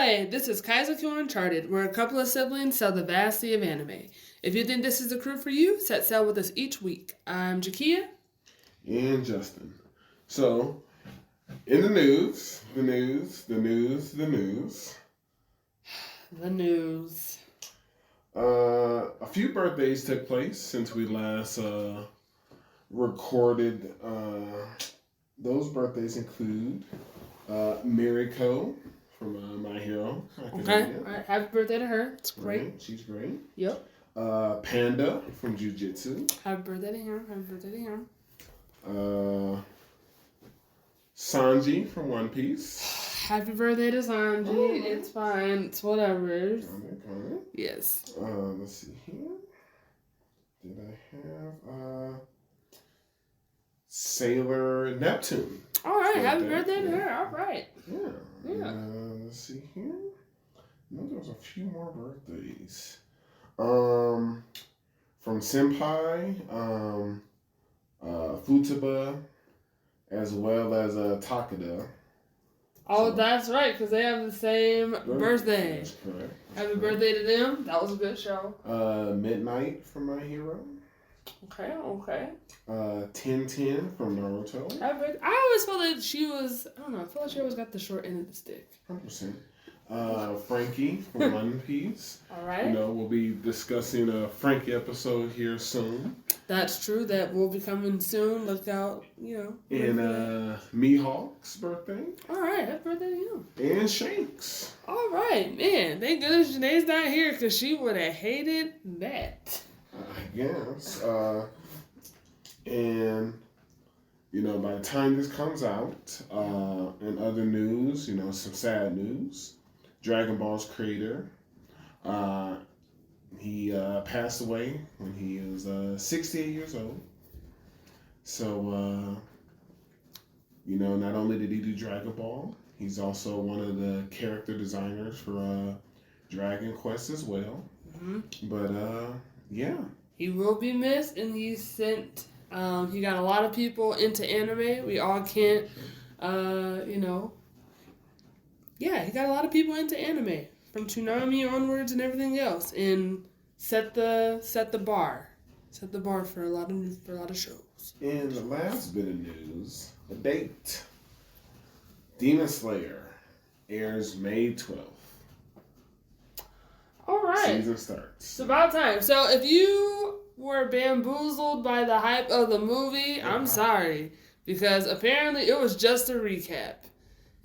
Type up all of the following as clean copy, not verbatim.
Hi, this is Kaizoku Uncharted, where a couple of siblings sell the vast sea of anime. If you think this is the crew for you, set sail with us each week. I'm Jakia. And Justin. So, in the news. The news. A few birthdays took place since we last recorded. Those birthdays include Miriko from My Hero. Okay. All right. Happy birthday to her. It's great. Right. She's great. Yep. Panda from Jujutsu. Happy birthday to him. Sanji from One Piece. Happy birthday to Sanji. Oh. It's fine. It's whatever. Comment. Yes. Let's see here. Did I have Sailor Neptune? All right. Happy birthday to her. All right. Yeah. Let's see here. No, there was a few more birthdays. From Senpai, Futaba, as well as Takeda. Oh, so, that's right, because they have the same birthday. That's correct. Happy birthday to them. That was a good show. Midnight from My Hero. Okay. 1010 from Naruto. Happy birthday. I always felt that she was, I don't know, I feel like she always got the short end of the stick. 100%. Franky from One Piece. All right. We'll be discussing a Franky episode here soon. That's true. That will be coming soon. Look out, And Mihawk's birthday. All right. Happy birthday to you. And Shanks. All right. Man, thank goodness Janae's not here because she would have hated that. I guess. And... by the time this comes out, in other news, some sad news. Dragon Ball's creator, he passed away when he was 68 years old. So, not only did he do Dragon Ball, he's also one of the character designers for Dragon Quest as well. Mm-hmm. But, yeah. He will be missed, and he sent... he got a lot of people into anime. We all can't, he got a lot of people into anime from Toonami onwards and everything else, and set the bar for a lot of shows. And the last bit of news, a date. Demon Slayer airs May 12th. All right. Season starts. It's about time. So if you were bamboozled by the hype of the movie, I'm sorry. Because apparently it was just a recap.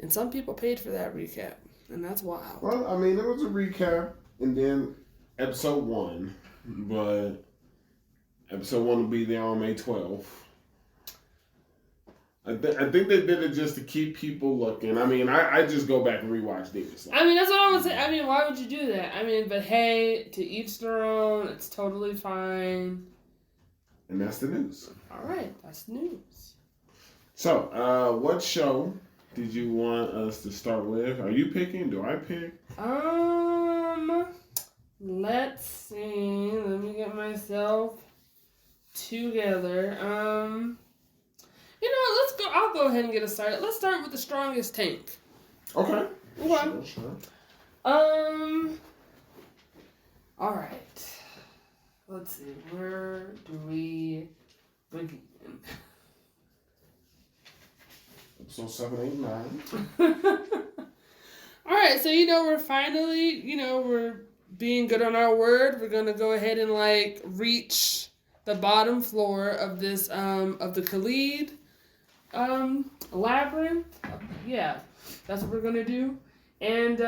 And some people paid for that recap. And that's wild. Well, it was a recap and then episode 1. But episode 1 will be there on May 12th. I think they did it just to keep people looking. I just go back and rewatch Demon Slayer. That's what I would say. Why would you do that? But hey, to each their own. It's totally fine. And that's the news. All right, that's the news. So, what show did you want us to start with? Are you picking? Do I pick? Let's see. Let me get myself together. Let's go. I'll go ahead and get us started. Let's start with The Strongest Tank. Okay. Sure. All right. Let's see. Where do we begin? Episode 7, 8, 9. All right. So, we're finally, we're being good on our word. We're going to go ahead and, reach the bottom floor of this, of the Khalid labyrinth. Yeah, that's what we're gonna do. And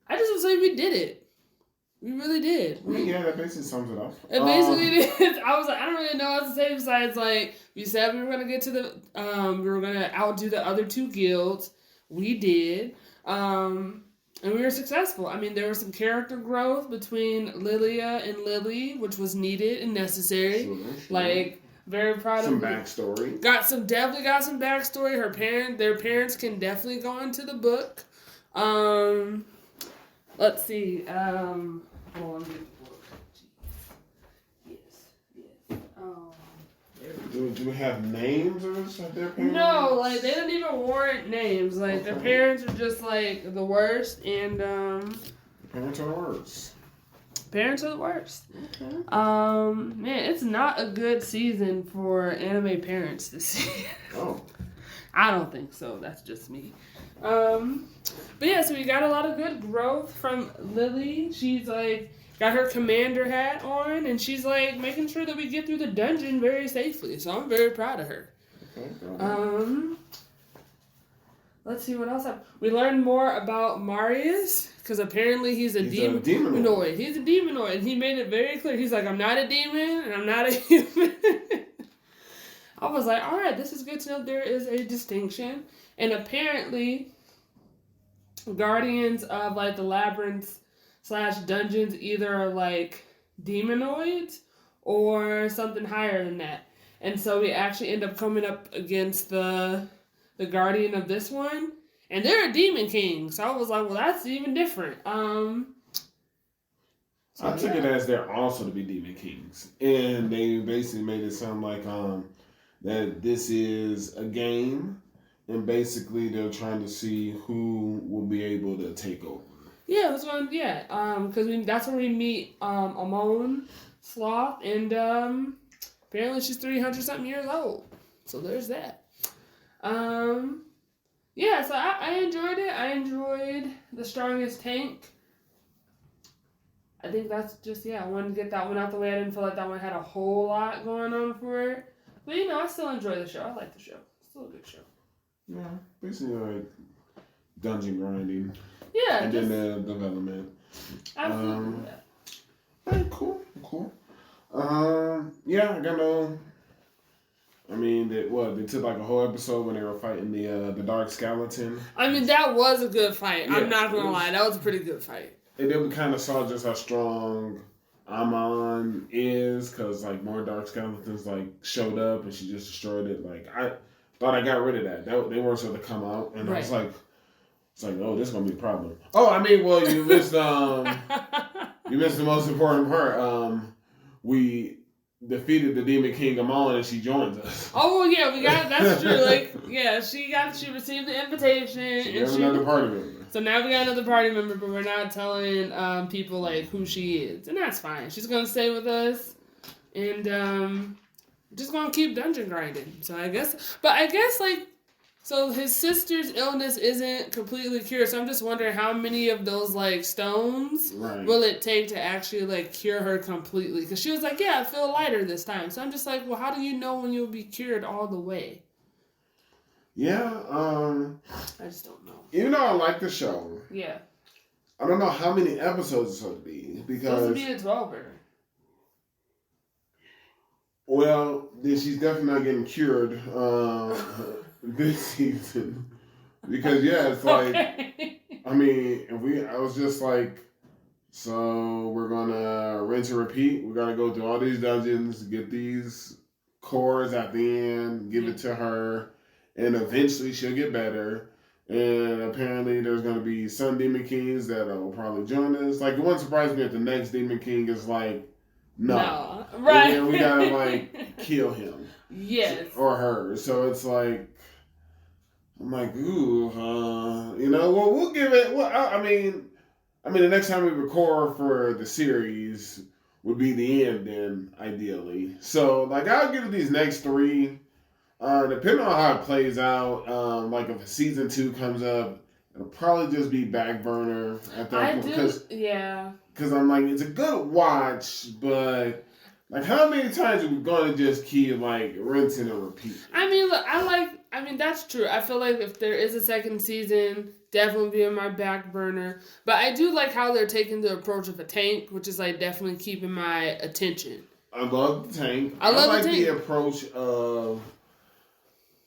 I just would say we did it. We really did. Yeah, that basically sums it up. It basically did. I was like, I don't really know what to say besides we said we were gonna get to the we were gonna outdo the other 2 guilds. We did. And we were successful. There was some character growth between Lilia and Lily, which was needed and necessary. Sure. Very proud of some backstory. Definitely got some backstory. Their parents can definitely go into the book. Let's see. Hold on, get the book. Jeez. Yes. do we have names of their parents? No, like they don't even warrant names. Like their parents are just like the worst, and parents are the worst. Parents are the worst. Okay. Man, it's not a good season for anime parents to see. Oh. I don't think so. That's just me. But yeah, so we got a lot of good growth from Lily. She's like got her commander hat on, and she's like making sure that we get through the dungeon very safely. So I'm very proud of her. Okay. Let's see what else happened. We learned more about Marius, because apparently he's a demonoid. He's a demonoid, and he made it very clear. He's like, I'm not a demon, and I'm not a human. I was like, all right, this is good to know there is a distinction. And apparently, guardians of like the labyrinths / dungeons either are like demonoids or something higher than that. And so we actually end up coming up against the guardian of this one, and they're a demon king. So I was like, well, that's even different. I took it as they're also to be demon kings, and they basically made it sound like that this is a game, and basically they're trying to see who will be able to take over. Yeah, that's one. Yeah, because that's where we meet Amon Sloth, and apparently she's 300-something years old. So there's that. Yeah, so I enjoyed it. I enjoyed the strongest tank. I think that's just, I wanted to get that one out the way. I didn't feel like that one had a whole lot going on for it. But, I still enjoy the show. I like the show. It's still a good show. Yeah, basically like dungeon grinding. Yeah. And then the development. Absolutely. Hey, cool. Yeah, I got no... I mean, they took like a whole episode when they were fighting the Dark Skeleton. I mean, that was a good fight. Yeah, I'm not going to lie. That was a pretty good fight. And then we kind of saw just how strong Amon is, because like more Dark Skeletons like showed up and she just destroyed it. Like, I thought I got rid of that. They weren't supposed to come out. And I was like, oh, this is going to be a problem. Oh, I mean, well, you missed you missed the most important part. We defeated the Demon King Amon, and she joins us. Oh yeah, we got that's true. Like she received the invitation. She has another party member. So now we got another party member, but we're not telling people like who she is, and that's fine. She's gonna stay with us, and just gonna keep dungeon grinding. So I guess like. So his sister's illness isn't completely cured, so I'm just wondering how many of those, like, stones will it take to actually, like, cure her completely? Because she was like, yeah, I feel lighter this time. So I'm just like, well, how do you know when you'll be cured all the way? Yeah, I just don't know. Even though I like the show, yeah, I don't know how many episodes it's supposed to be, because... It's supposed to be a 12-er. Well, then she's definitely not getting cured, this season, because it's like, I mean, I was just like, so we're gonna rinse and repeat. We gotta go through all these dungeons, get these cores at the end, give it to her, and eventually she'll get better. And apparently there's gonna be some Demon Kings that will probably join us. Like, it wouldn't surprise me if the next Demon King is like, no. Right. And then we gotta like kill him. Yes. Or her. So it's like, I'm like, ooh, well, we'll give it. Well, I mean, the next time we record for the series would be the end, then ideally. So, like, I'll give it these next 3. Depending on how it plays out, like if season 2 comes up, it'll probably just be back burner at that point. Because I'm like, it's a good watch, but like, how many times are we going to just keep like rinsing and repeating? I mean, look, that's true. I feel like if there is a second season, definitely be on my back burner. But I do like how they're taking the approach of a tank, which is like definitely keeping my attention. I love the tank. I like the approach of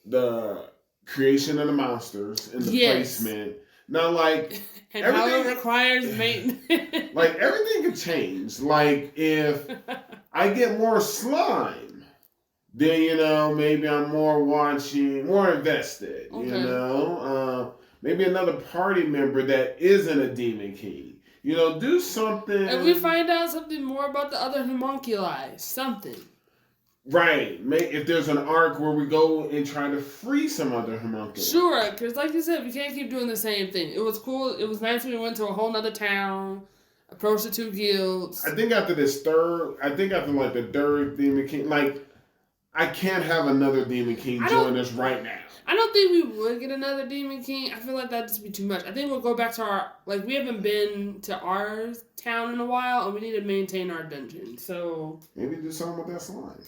the creation of the monsters and the placement. Now, like, and how it requires maintenance. Like, everything can change. Like, if I get more slime, then, maybe I'm more invested, maybe another party member that isn't a Demon King. Do something. And we find out something more about the other homunculi. Something. Right. If there's an arc where we go and try to free some other homunculi. Sure, because like you said, we can't keep doing the same thing. It was cool. It was nice when we went to a whole nother town, approached the 2 guilds. I think after like the third Demon King, like, I can't have another Demon King join us right now. I don't think we would get another Demon King. I feel like that'd just be too much. I think we'll go back to our, like, we haven't been to our town in a while, and we need to maintain our dungeon, so. Maybe do something with that slime.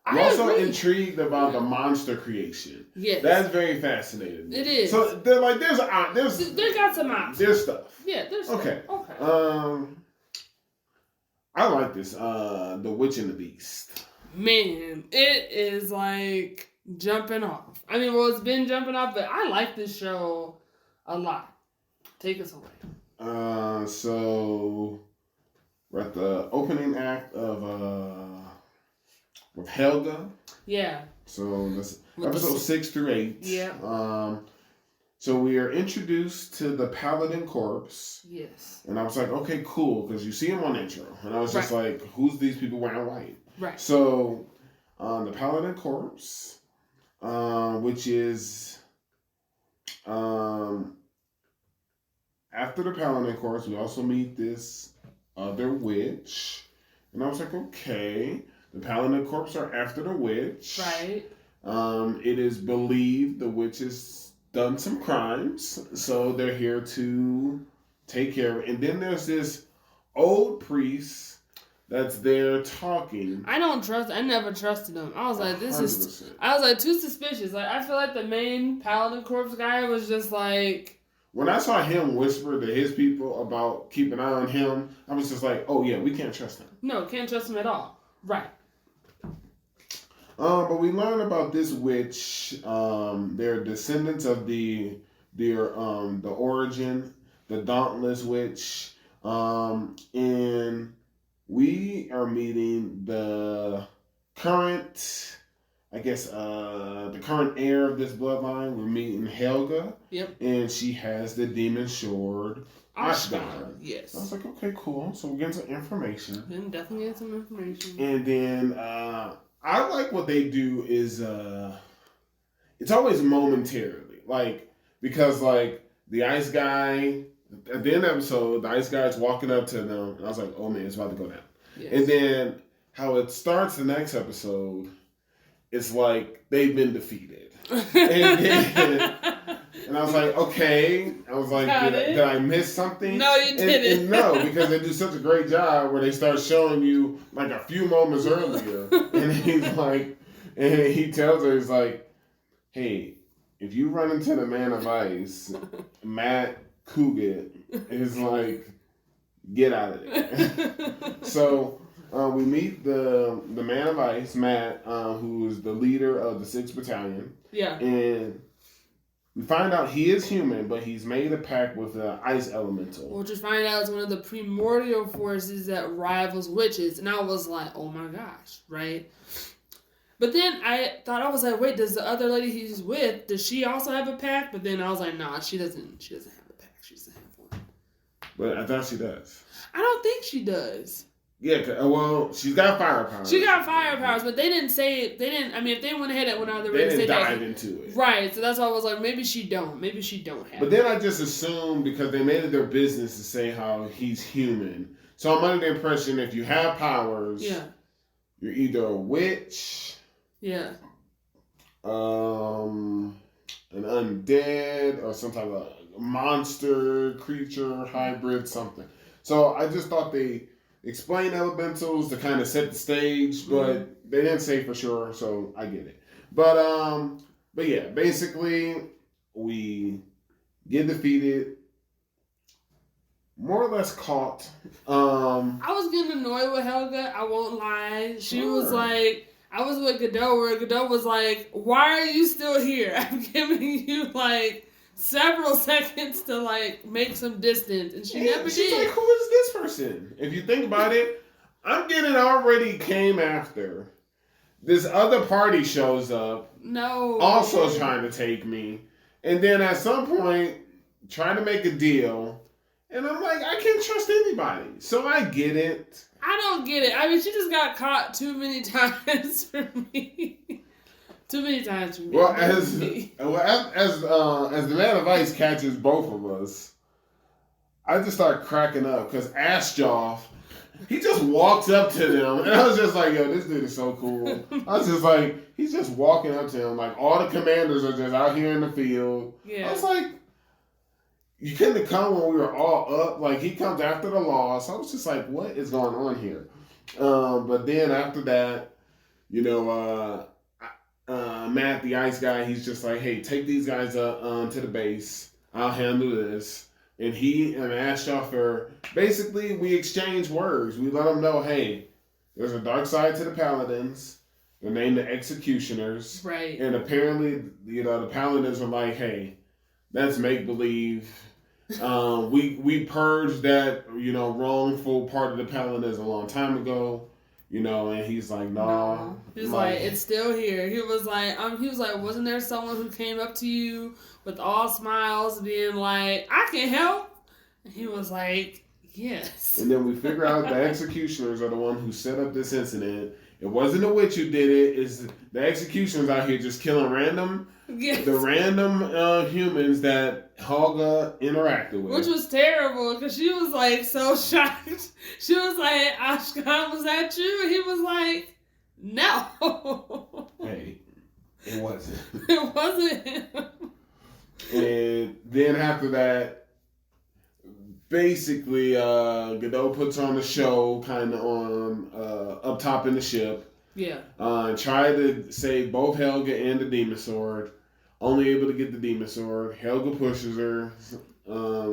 I'm also intrigued about the monster creation. Yes. That's very fascinating. It is. So, they're like, they got some options. There's stuff. Yeah, there's stuff. Okay. I like this, The Witch and the Beast. Man, it is like jumping off. I mean, well, it's been jumping off, but I like this show a lot. Take us away. So we're at the opening act of with Helga. Yeah. So that's episode 6 through 8. Yeah. So we are introduced to the Paladin Corps. Yes. And I was like, okay, cool, because you see them on intro. And I was just like, who's these people wearing white? Right. So the Paladin Corps, which is after the Paladin Corps, we also meet this other witch. And I was like, okay, the Paladin Corps are after the witch. Right. It is believed the witch has done some crimes, so they're here to take care of it. And then there's this old priest that's there talking. I never trusted him. I was like, 100%. I was like, too suspicious. Like, I feel like the main Paladin Corps guy was just like. When I saw him whisper to his people about keep an eye on him, I was just like, oh yeah, we can't trust him. No, can't trust him at all. Right. But we learn about this witch. They're descendants of the origin, the Dauntless Witch. And we are meeting the current, the current heir of this bloodline. We're meeting Helga. Yep. And she has the demon sword, Ashgar. Yes. I was like, okay, cool. So we're getting some information. Definitely get some information. And then I like what they do is it's always momentarily. Like, because like the ice guy at the end of the episode, the ice guy's walking up to them, and I was like, oh man, it's about to go down. Yes. And then how it starts the next episode, it's like they've been defeated. And I was like, okay. I was like, did I miss something? No, you didn't. And no, because they do such a great job where they start showing you like a few moments earlier. And he's like, and he tells her, he's like, hey, if you run into the Man of Ice, Matt Kuget is like, get out of there. So we meet the Man of Ice, Matt, who is the leader of the 6th Battalion. Yeah. And we find out he is human, but he's made a pact with the ice elemental. Which we find out is one of the primordial forces that rivals witches. And I was like, oh my gosh, right? But then I was like, wait, does the other lady he's with, does she also have a pact? But then I was like, nah, she doesn't have a pact. She doesn't have one. But I thought she does. I don't think she does. Yeah, well, she's got fire powers. She got fire powers, but they didn't say it. I mean, if they went ahead and went out of the ring, they didn't dive into it. Right, so that's why I was like, maybe she don't have But then I just assumed, because they made it their business to say how he's human. So I'm under the impression if you have powers, you're either a witch, an undead, or some type of monster, creature, hybrid, something. So I just thought they explain elementals to kind of set the stage, but they didn't say for sure, so I get it. But yeah, basically we get defeated, more or less caught. I was getting annoyed with Helga, I won't lie. She was like, I was with Godot, where Godot was like, why are you still here? I'm giving you like several seconds to like make some distance, and she never she's did. Like, who is this person? If you think about it, I'm getting already came after. This other party shows up, also trying to take me, and then at some point trying to make a deal, and I'm like, I can't trust anybody. So I get it. I don't get it. I mean, she just got caught too many times for me. Too many times for me. Well, as the Man of Ice catches both of us, I just start cracking up because Ashjoff, he just walks up to them, and I was just like, yo, this dude is so cool. I was just like, he's just walking up to him, like all the commanders are just out here in the field. Yeah. I was like, you couldn't have come when we were all up. Like, he comes after the loss. I was just like, what is going on here? But then after that, you know, Matt, the ice guy, he's just like, hey, take these guys up to the base. I'll handle this. And he and Ashjoff are, basically, we exchange words. We let them know, hey, there's a dark side to the Paladins. They're named the Executioners. Right. And apparently, you know, the Paladins are like, hey, that's make-believe. We purged that, you know, wrongful part of the Paladins a long time ago. You know, and he's like, nah. No. He's like, it's still here. He was like, wasn't there someone who came up to you with all smiles, being like, I can help? And he was like, yes. And then we figure out the Executioners are the one who set up this incident. It wasn't the witch who did it. It's the Executioners out here just killing the random humans that Helga interacted with. Which was terrible, because she was like so shocked. She was like, Ashkan, was that you? And he was like, no. Hey, it wasn't. It wasn't him. And then after that, basically, Godot puts on the show kind of on up top in the ship. Yeah. Tried to save both Helga and the Demon Sword. Only able to get the Demon Sword. Helga pushes her.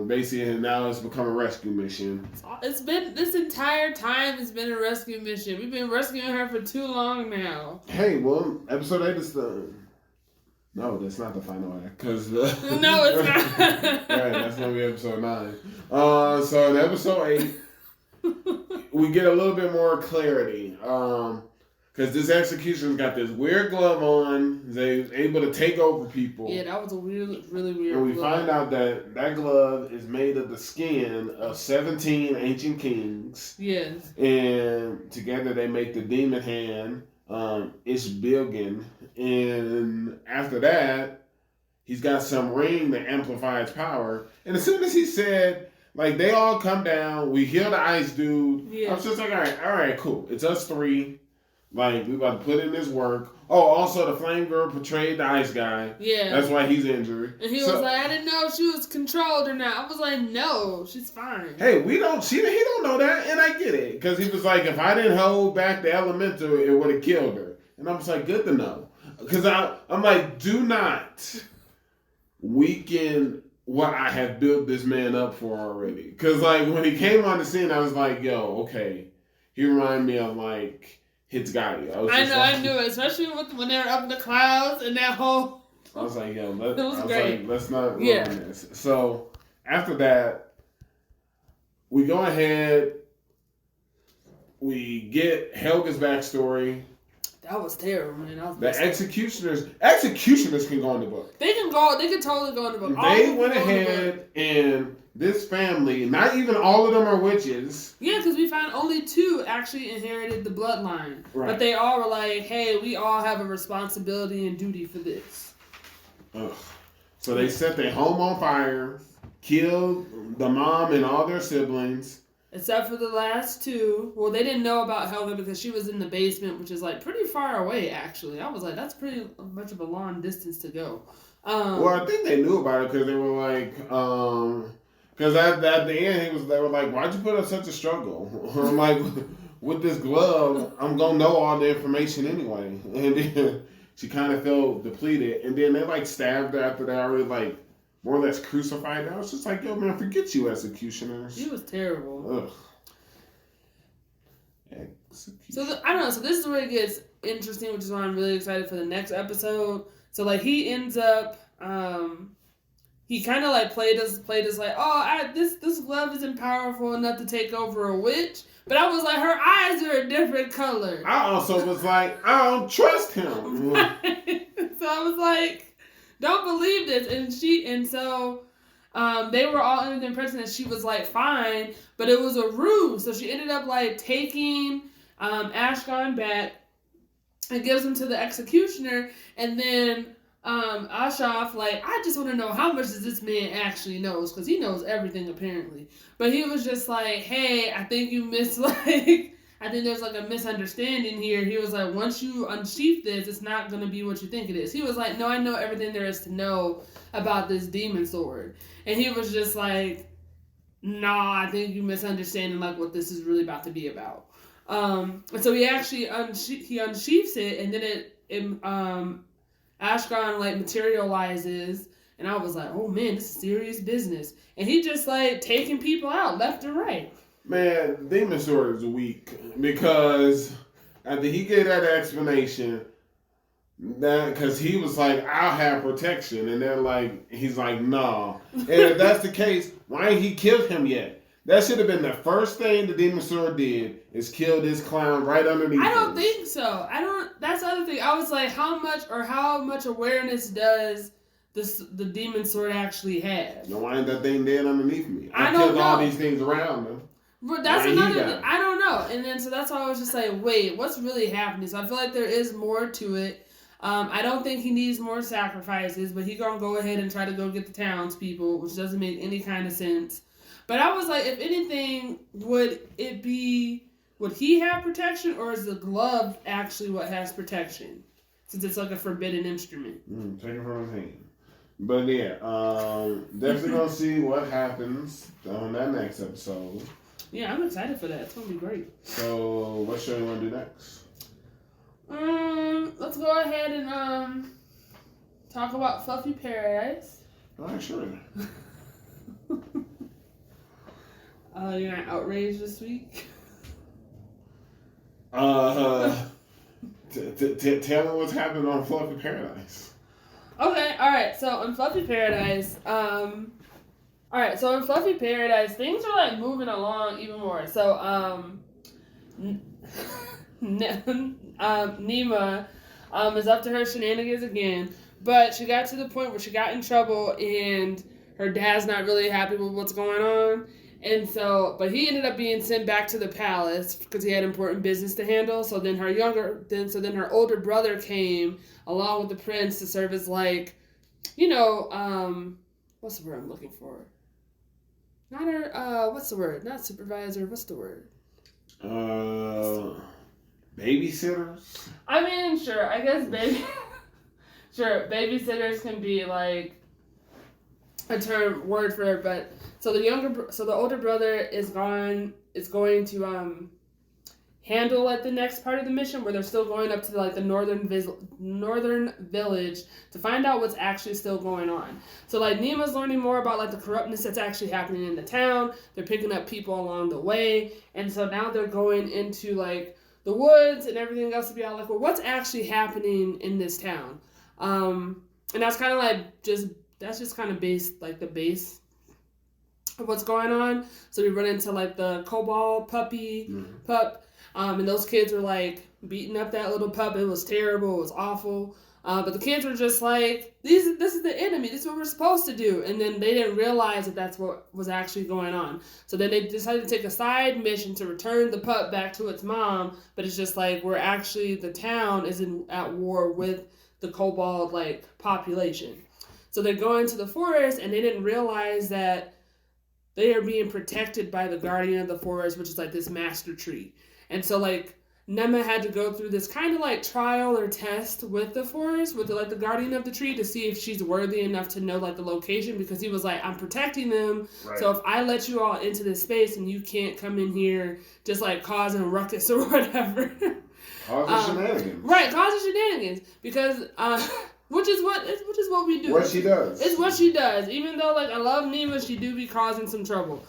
Basically, and now it's become a rescue mission. It's been, this entire time, it's been a rescue mission. We've been rescuing her for too long now. Hey, well, episode 8 is the... No, that's not the final act. Cause no, it's not. Right, that's going to be episode 9. So in episode 8, we get a little bit more clarity. Because this execution's got this weird glove on. They're able to take over people. Yeah, that was a really weird And we glove. find out that glove is made of the skin of 17 ancient kings. Yes. And together they make the demon hand, Ishbilgin. And after that, he's got some ring that amplifies power. And as soon as he said, like, they all come down, we heal the ice dude. Yeah. I was just like, all right, cool. It's us 3. Like, we about to put in this work. Oh, also the flame girl portrayed the ice guy. Yeah. That's why he's injured. And he was like, I didn't know if she was controlled or not. I was like, no, she's fine. Hey, he don't know that, and I get it. Because he was like, if I didn't hold back the elemental, it would have killed her. And I was like, good to know. Because I'm like, do not weaken what I have built this man up for already. Because, like, when he came on the scene, I was like, yo, okay. He reminded me of, like, Hitsugaya. I knew it, especially when they were up in the clouds and that whole... I was like, yo, let's not ruin this. So, after that, we go ahead, we get Helga's backstory. That was terrible, man. The executioners can go in the book. They can totally go in the book. They went ahead and this family, not even all of them are witches. Yeah, because we found only 2 actually inherited the bloodline. Right. But they all were like, hey, we all have a responsibility and duty for this. Ugh. So they set their home on fire, killed the mom and all their siblings. Except for the last 2. Well, they didn't know about Helga because she was in the basement, which is like pretty far away, actually. I was like, that's pretty much of a long distance to go. Well, I think they knew about it because they were like, because at the end, they were like, why'd you put up such a struggle? I'm like, with this glove, I'm going to know all the information anyway. And then she kind of felt depleted. And then they like stabbed her after they already like, more or less crucified. I was just like, yo, man, forget you, executioners. He was terrible. Ugh. So, I don't know. So, this is where it gets interesting, which is why I'm really excited for the next episode. So, like, he ends up, he kind of, like, played us like, this glove isn't powerful enough to take over a witch. But I was like, her eyes are a different color. I also was like, I don't trust him. Right. So, I was like, don't believe this. And so they were all under the impression that she was like fine, but it was a ruse. So she ended up like taking Ashkan back and gives him to the executioner, and then Ashraf, like, I just want to know how much does this man actually knows, because he knows everything apparently. But he was just like, hey, I think you missed, like, I think there's like a misunderstanding here. He was like, once you unsheath this, it's not going to be what you think it is. He was like, no, I know everything there is to know about this demon sword. And he was just like, nah, I think you misunderstanding like what this is really about to be about. And so he actually unsheaths it, and then it Ashkan like materializes, and I was like, oh man, this is serious business. And he just like taking people out left and right. Man, Demon Sword is weak because after he gave that explanation, that because he was like, I'll have protection, and then like he's like, nah. And if that's the case, why ain't he killed him yet? That should have been the first thing the Demon Sword did, is kill this clown right underneath I don't him. think so. That's the other thing. I was like, how much awareness does the Demon Sword actually have? No, why ain't that thing dead underneath me? I don't killed know. all these things around him. But that's another thing. I don't know. And then so that's why I was just like, wait, what's really happening? So I feel like there is more to it. I don't think he needs more sacrifices, but he gonna go ahead and try to go get the townspeople, which doesn't make any kind of sense. But I was like, if anything, would he have protection, or is the glove actually what has protection? Since it's like a forbidden instrument. Take it from his hand. But yeah, definitely gonna see what happens on that next episode. Yeah, I'm excited for that. It's gonna be great. So, what show you wanna do next? Let's go ahead and talk about Fluffy Paradise. Alright, sure. You're not outraged this week? Tell me what's happening on Fluffy Paradise. Okay, alright, so on Fluffy Paradise, in Fluffy Paradise, things are like moving along even more. So, Nima, is up to her shenanigans again, but she got to the point where she got in trouble and her dad's not really happy with what's going on. And so, but he ended up being sent back to the palace because he had important business to handle. So then her older brother came along with the prince to serve as like, what's the word I'm looking for? Not her, what's the word? Not supervisor, what's the word? Babysitters? I mean, sure, I guess babysitters can be like a word for it, but so the older brother is going to handle like the next part of the mission where they're still going up to like the northern village to find out what's actually still going on. So like Nima's learning more about like the corruptness that's actually happening in the town. They're picking up people along the way, and so now they're going into like the woods and everything else to be out like, well, what's actually happening in this town? And that's kind of like that's just kind of the base of what's going on. So we run into like the kobold pup, and those kids were like beating up that little pup. It was terrible. It was awful. But the kids were just like, this is the enemy. This is what we're supposed to do. And then they didn't realize that that's what was actually going on. So then they decided to take a side mission to return the pup back to its mom. But it's just like the town is at war with the kobold like population. So they're going to the forest, and they didn't realize that they are being protected by the guardian of the forest, which is like this master tree. And so like Nema had to go through this kind of like trial or test with the forest, with the guardian of the tree, to see if she's worthy enough to know like the location, because he was like, I'm protecting them. Right. So if I let you all into this space and you can't come in here just like causing ruckus or whatever. Causing shenanigans. Right, causing shenanigans. Because which is what we do. What she does. It's what she does. Even though like I love Nima, she do be causing some trouble.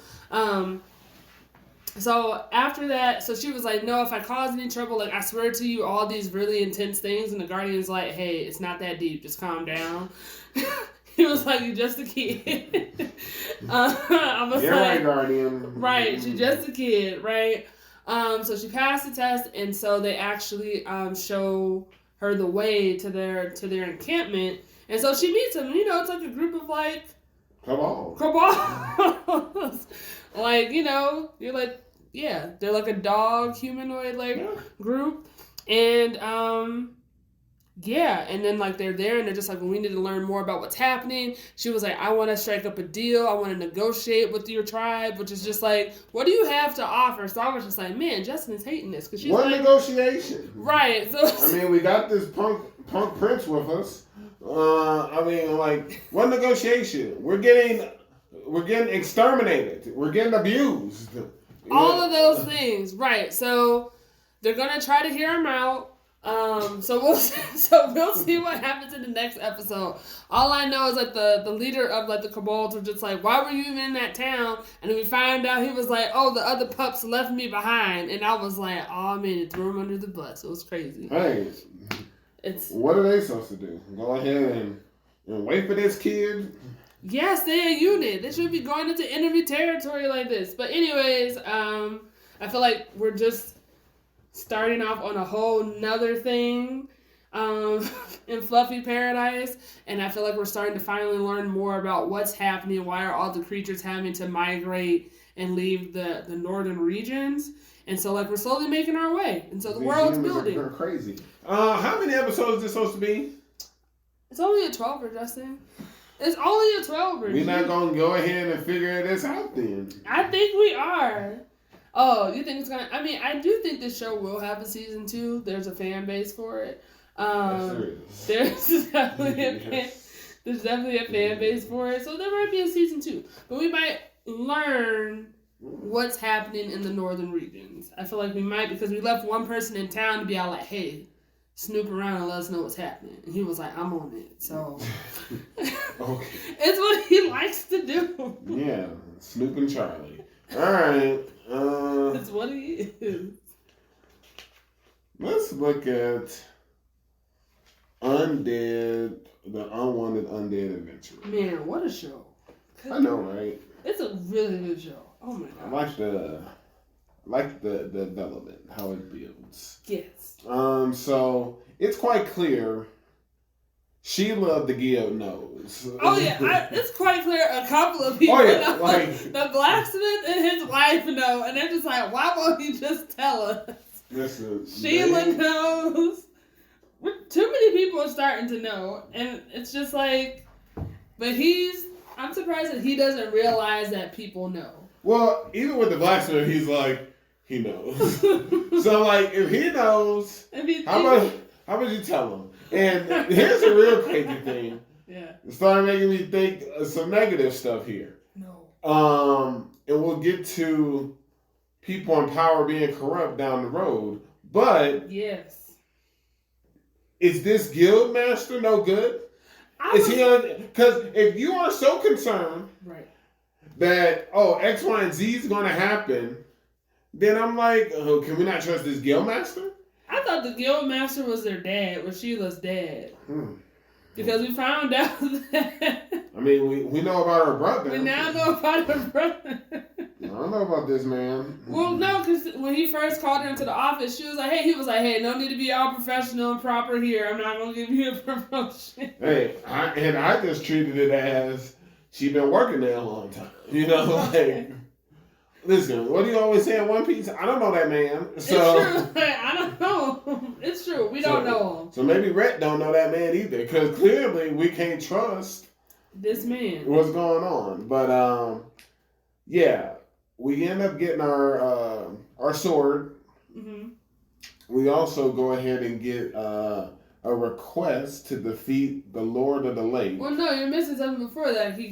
So after that, so she was like, no, if I cause any trouble, like I swear to you all these really intense things. And the guardian's like, hey, it's not that deep. Just calm down. He was like, you're just a kid. I was right, guardian. Right, she's just a kid, right? So she passed the test, and so they actually show her the way to their encampment. And so she meets him. It's like a group of like Cabals. Like, you know, you're like, yeah, they're like a dog humanoid group. And yeah, and then like they're there and they're just like, well, we need to learn more about what's happening. She was like, I want to strike up a deal. I want to negotiate with your tribe, which is just like, what do you have to offer? So I was just like, man, Justin is hating this because she's what like, negotiation? Right. So I mean, we got this punk prince with us. I mean, like, what negotiation? We're getting exterminated. We're getting abused. All of those things, right? So they're gonna try to hear him out. So we'll see what happens in the next episode. All I know is that the leader of like the kobolds were just like, why were you even in that town? And then we find out he was like, oh, the other pups left me behind, and I was like, oh man, it threw him under the bus. It was crazy. Hey, what are they supposed to do? Go ahead and wait for this kid? Yes, they're a unit. They should be going into enemy territory like this. But anyways, I feel like we're just starting off on a whole nother thing in Fluffy Paradise. And I feel like we're starting to finally learn more about what's happening. Why are all the creatures having to migrate and leave the northern regions? And so like we're slowly making our way. And so the world's building. They're crazy. How many episodes is this supposed to be? It's only a 12-er, Justin. It's only a 12-er. We're not going to go ahead and figure this out then. I think we are. Oh, you think it's going to... I mean, I do think this show will have a season 2. There's a fan base for it. There's definitely a fan base for it. So there might be a season 2. But we might learn what's happening in the northern regions. I feel like we might, because we left one person in town to be all like, hey, snoop around and let us know what's happening. And he was like, I'm on it. So okay. It's what he likes to do. Yeah, Snoop and Charlie. All right. It's what he is. Let's look at Undead, the Unwanted Undead Adventure. Man, what a show. I know, right? It's a really good show. Oh my god. I like the development, how it builds. Yes. So it's quite clear Sheila of the Guild knows. Oh yeah, it's quite clear a couple of people know. Like, the blacksmith and his wife know, and they're just like, why won't he just tell us? Listen, Sheila knows. Too many people are starting to know, and it's just like, but I'm surprised that he doesn't realize that people know. Well, even with the blacksmith, he's like, he knows. So, like, if he knows, how about you tell him? And here's a real crazy thing. Yeah. It started making me think of some negative stuff here. No. And we'll get to people in power being corrupt down the road. But yes, is this guild master no good? Because if you are so concerned, right, that X, Y, and Z is going to happen, then I'm like, can we not trust this guild master? I thought the guild master was their dad, was Sheila's dad. Because we found out that... I mean, we know about her brother. We now know about her brother. I don't know about this man. Well, no, because when he first called her into the office, he was like, hey, no need to be all professional and proper here. I'm not going to give you a promotion. Hey, I just treated it as she been working there a long time. You know, like... Listen, what do you always say in One Piece? I don't know that man. So, it's true. I don't know. It's true. We don't know him. So maybe Rhett don't know that man either. Because clearly we can't trust this man. What's going on. But, yeah. We end up getting our sword. Mm-hmm. We also go ahead and get a request to defeat the Lord of the Lake. Well, no, you're missing something before that. He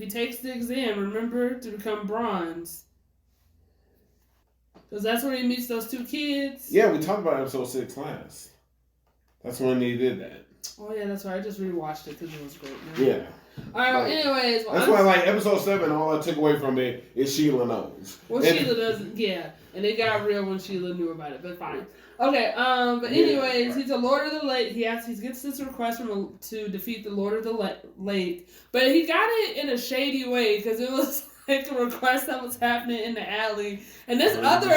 takes the exam, remember, to become bronze. Because that's where he meets those two kids. Yeah, we talked about episode 6 last. That's when he did that. Oh, yeah, that's right. I just rewatched it because it was great. Yeah. All right, well, anyways. Well, that's why, like, episode 7, all I took away from it is Sheila knows. Well, Sheila doesn't, yeah. And it got real when Sheila knew about it, but fine. Okay, but anyways, he's a Lord of the Lake. He gets this request to defeat the Lord of the Lake. But he got it in a shady way because it was... like a request that was happening in the alley, and this other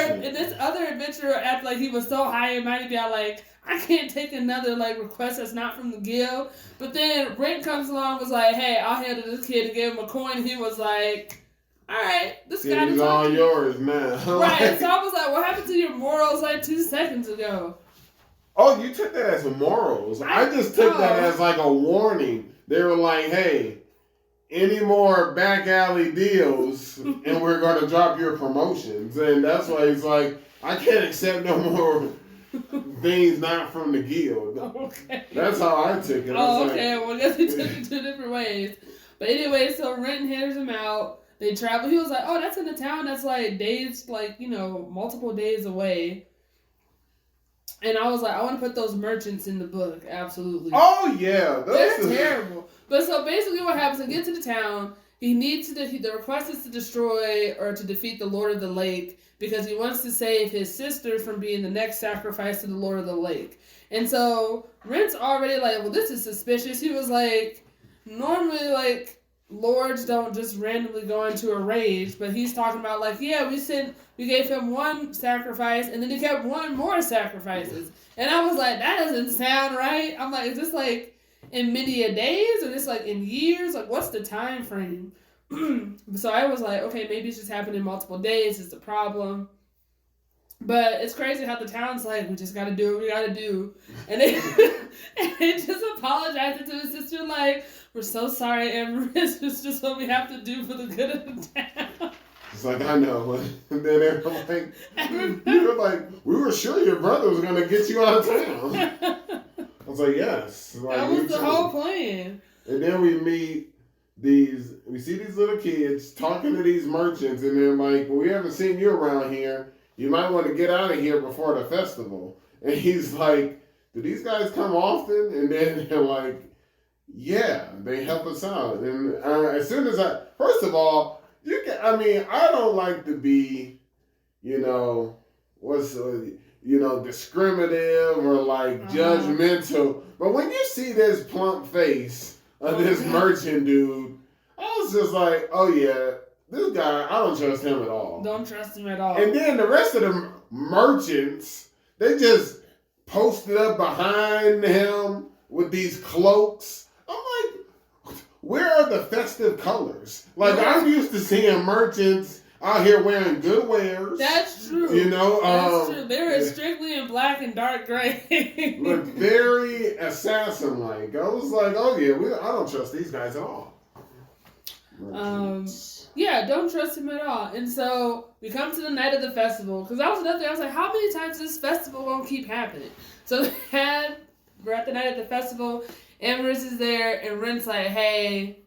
adventurer acted like he was so high and mighty, be like, I can't take another request that's not from the guild. But then Brent comes along, was like, hey, I'll handle this kid, and gave him a coin. He was like, all right, this guy is all yours now. Right. So I was like, what happened to your morals 2 seconds ago? Oh, you took that as morals. I just took that as a warning. They were like, hey, any more back alley deals and we're going to drop your promotions. And that's why he's like, I can't accept no more things not from the guild. Okay. That's how I took it. Okay. Well, I guess he took it 2 different ways. But anyway, so Renton hears him out. They travel. He was like, oh, that's in the town that's days, multiple days away. And I was like, I want to put those merchants in the book. Absolutely. Oh, yeah. They're terrible. But so basically what happens, to get to the town, he needs to, the request is to destroy or to defeat the Lord of the Lake because he wants to save his sister from being the next sacrifice to the Lord of the Lake. And so Rent's already well, this is suspicious. He was like, normally, lords don't just randomly go into a rage, but he's talking about we gave him 1 sacrifice and then he kept 1 more sacrifices. And I was like, that doesn't sound right. I'm like, is this in many a days or this in years? What's the time frame? So I was like, okay, maybe it's just happened in multiple days. It's a problem. But it's crazy how the town's we just gotta do what we gotta do. And they just apologized to his sister we're so sorry, Amber. It's just what we have to do for the good of the town. It's I know. And then they were you were we were sure your brother was going to get you out of town. I was like, yes. That was the whole plan. And then we see these little kids talking to these merchants, and they're like, well, we haven't seen you around here. You might want to get out of here before the festival. And he's like, do these guys come often? And then they're like, yeah, they help us out. And as soon as first of all, I don't like to be, discriminative or judgmental. But when you see this plump face of this merchant dude, I was just like, oh yeah, this guy, I don't trust him at all. Don't trust him at all. And then the rest of the merchants, they just posted up behind him with these cloaks. I'm like, where are the festive colors? I'm used to seeing merchants out here wearing good wares. That's true. That's true. They were strictly in black and dark gray. Look very assassin-like. I was like, oh yeah, I don't trust these guys at all. Yeah, don't trust him at all. And so we come to the night of the festival because that was another thing. I was like, how many times is this festival gonna keep happening? So we're at the night of the festival. Amber's is there, and Ren's like, hey,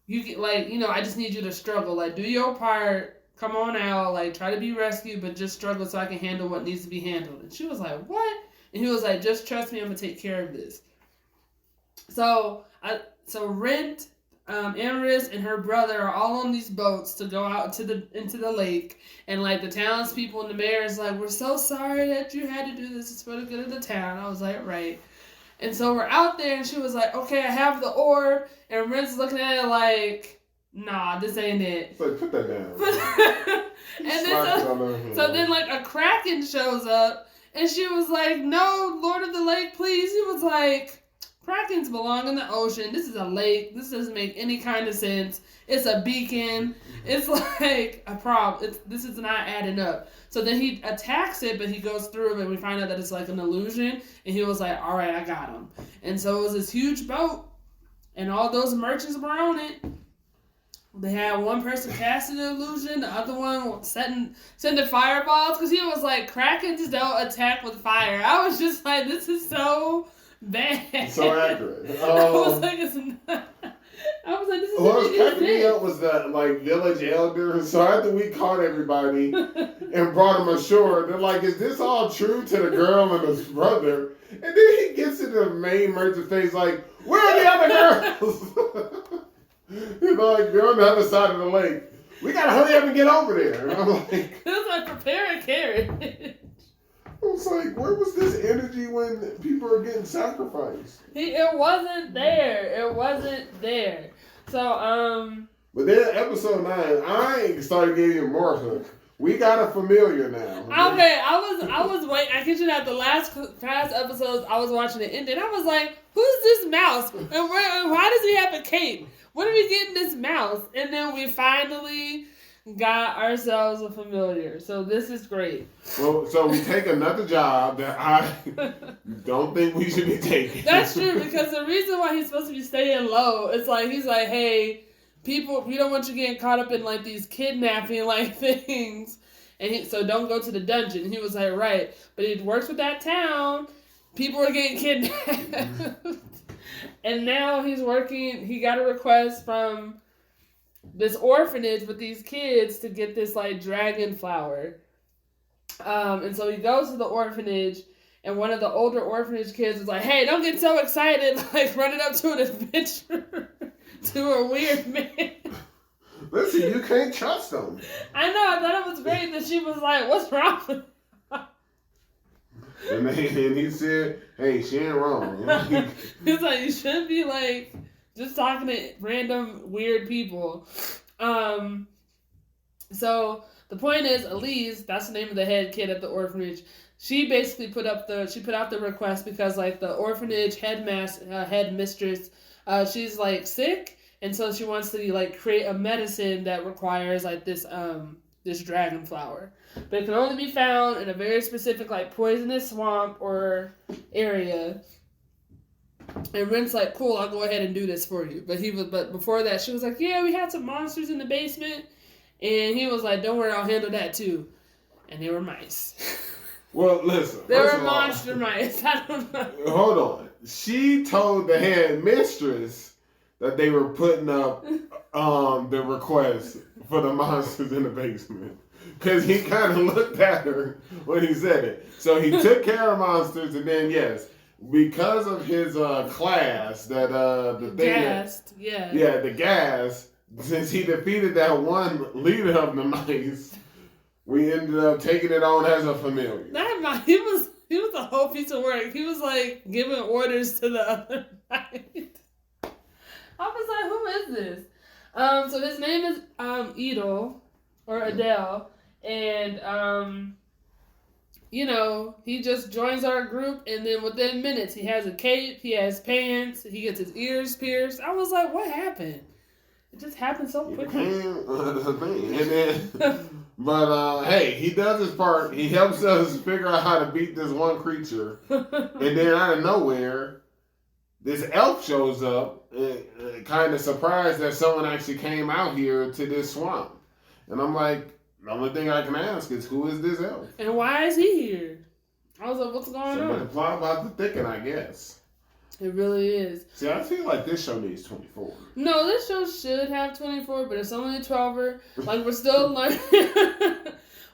you get I just need you to struggle. Do your part. Come on out. Try to be rescued, but just struggle so I can handle what needs to be handled. And she was like, what? And he was like, just trust me. I'm gonna take care of this. So Rent, Amaris, and her brother are all on these boats to go out into the lake, and the townspeople and the mayor is like, we're so sorry that you had to do this. It's for the good of the town. I was like, right. And so we're out there, and she was like, okay, I have the orb. And Rent's looking at it nah, this ain't it. Put that down. And then so then a kraken shows up, and she was like, no, Lord of the Lake, please. He was like, krakens belong in the ocean. This is a lake. This doesn't make any kind of sense. It's a beacon. It's a problem. This is not adding up. So then he attacks it, but he goes through it, and we find out that it's an illusion. And he was like, all right, I got him. And so it was this huge boat, and all those merchants were on it. They had one person casting the illusion, the other one sending fireballs, because he was like, krakens don't attack with fire. I was just like, this is so bad. So accurate. I was like, it's not. I was like, this is what was cracking me up was that village elder. So after we caught everybody and brought them ashore, they're like, is this all true to the girl and his brother? And then he gets into the main merchant face like, where are the other girls? They're on the other side of the lake. We gotta hurry up and get over there. And I'm like, it was prepare a carrot. I was like, where was this energy when people are getting sacrificed? It wasn't there. So, But then episode 9, I started getting more hooked. We got a familiar now. Okay, I was waiting. I kid you not, the last episodes I was watching it ended. I was like, who's this mouse? And why does he have a cape? When are we getting this mouse? And then we finally got ourselves a familiar. So this is great. Well, so we take another job that I don't think we should be taking. That's true, because the reason why he's supposed to be staying low, it's like, he's like, hey, people, we don't want you getting caught up in like these kidnapping like things. And so don't go to the dungeon. And he was like, right. But he works with that town. People are getting kidnapped. And now he's working, he got a request from this orphanage with these kids to get this like dragon flower. And so he goes to the orphanage, and one of the older orphanage kids was like, hey, don't get so excited, like running up to an adventure to a weird man. Listen, you can't trust them. I know, I thought it was great that she was like, what's wrong with and he said, hey, she ain't wrong. He's like, you shouldn't be like just talking to random weird people. So the point is, Elise, that's the name of the head kid at the orphanage. She basically put out the request because like the orphanage headmistress, she's like sick, and so she wants to like create a medicine that requires like this dragon flower. But it can only be found in a very specific like poisonous swamp or area. And Ren's like, cool, I'll go ahead and do this for you. But before that, she was like, yeah, we had some monsters in the basement. And he was like, don't worry, I'll handle that too. And they were mice. Well, listen. They were monster mice. I don't know. Hold on. She told the head mistress that they were putting up the request for the monsters in the basement. Because he kind of looked at her when he said it. So he took care of monsters, and then, yes, because of his class, that the thing the gas, since he defeated that one leader of the mice, we ended up taking it on as a familiar. He was a whole piece of work. He was like giving orders to the other mice. I was like, who is this? So his name is Edel or Adele, and he just joins our group, and then within minutes he has a cape, he has pants, he gets his ears pierced. I was like, what happened? It just happened so quickly. And then, but hey, he does his part. He helps us figure out how to beat this one creature, and then out of nowhere, this elf shows up, kind of surprised that someone actually came out here to this swamp. And I'm like, the only thing I can ask is, who is this elf? And why is he here? I was like, what's going on? The plot about the thicken, I guess. It really is. See, I feel like this show needs 24. No, this show should have 24, but it's only 12. Like, we're still learning.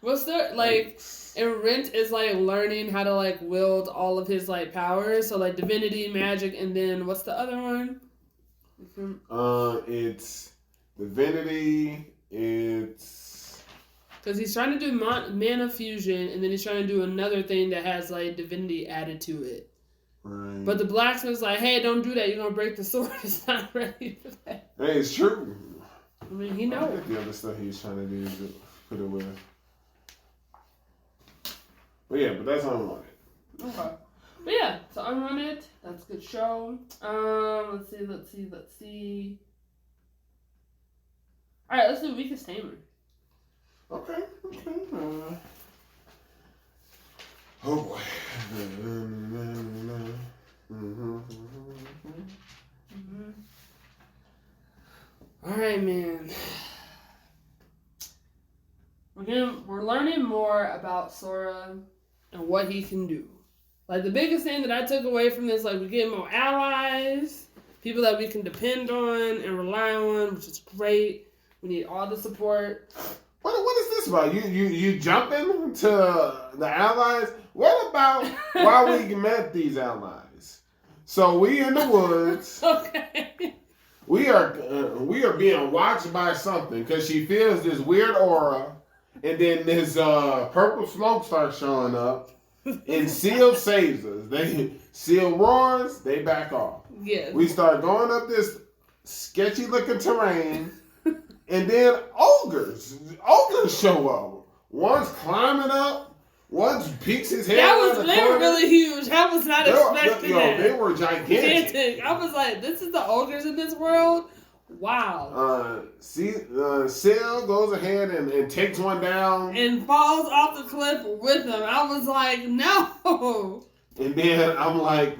We're still, like, and Rent is, like, learning how to, like, wield all of his, like, powers. So, like, divinity, magic, and then, what's the other one? It's divinity, it's... Because he's trying to do mana fusion, and then he's trying to do another thing that has, like, divinity added to it. Right. But the blacksmith's like, hey, don't do that. You're going to break the sword. It's not ready for that. Hey, it's true. I mean, he knows. I think the other stuff he's trying to do is put it with. But yeah, but that's Unwanted. Okay. But yeah, so Unwanted. That's a good show. Let's see. All right, let's do Weakest Tamer. Okay. Oh boy. All right, man. We're learning more about Sora and what he can do. Like, the biggest thing that I took away from this, like, we get more allies, people that we can depend on and rely on, which is great. We need all the support. What is this about? You jumping to the allies? What about why we met these allies? So we in the woods. Okay. We are being watched by something because she feels this weird aura, and then this purple smoke starts showing up, and Seal saves us. Seal roars, they back off. Yeah. We start going up this sketchy looking terrain. And then ogres show up. One's climbing up, one's peeks his head. They were really huge. I was not expecting that. They were gigantic. I was like, this is the ogres in this world? Wow. Seal goes ahead and takes one down. And falls off the cliff with him. I was like, no. And then I'm like,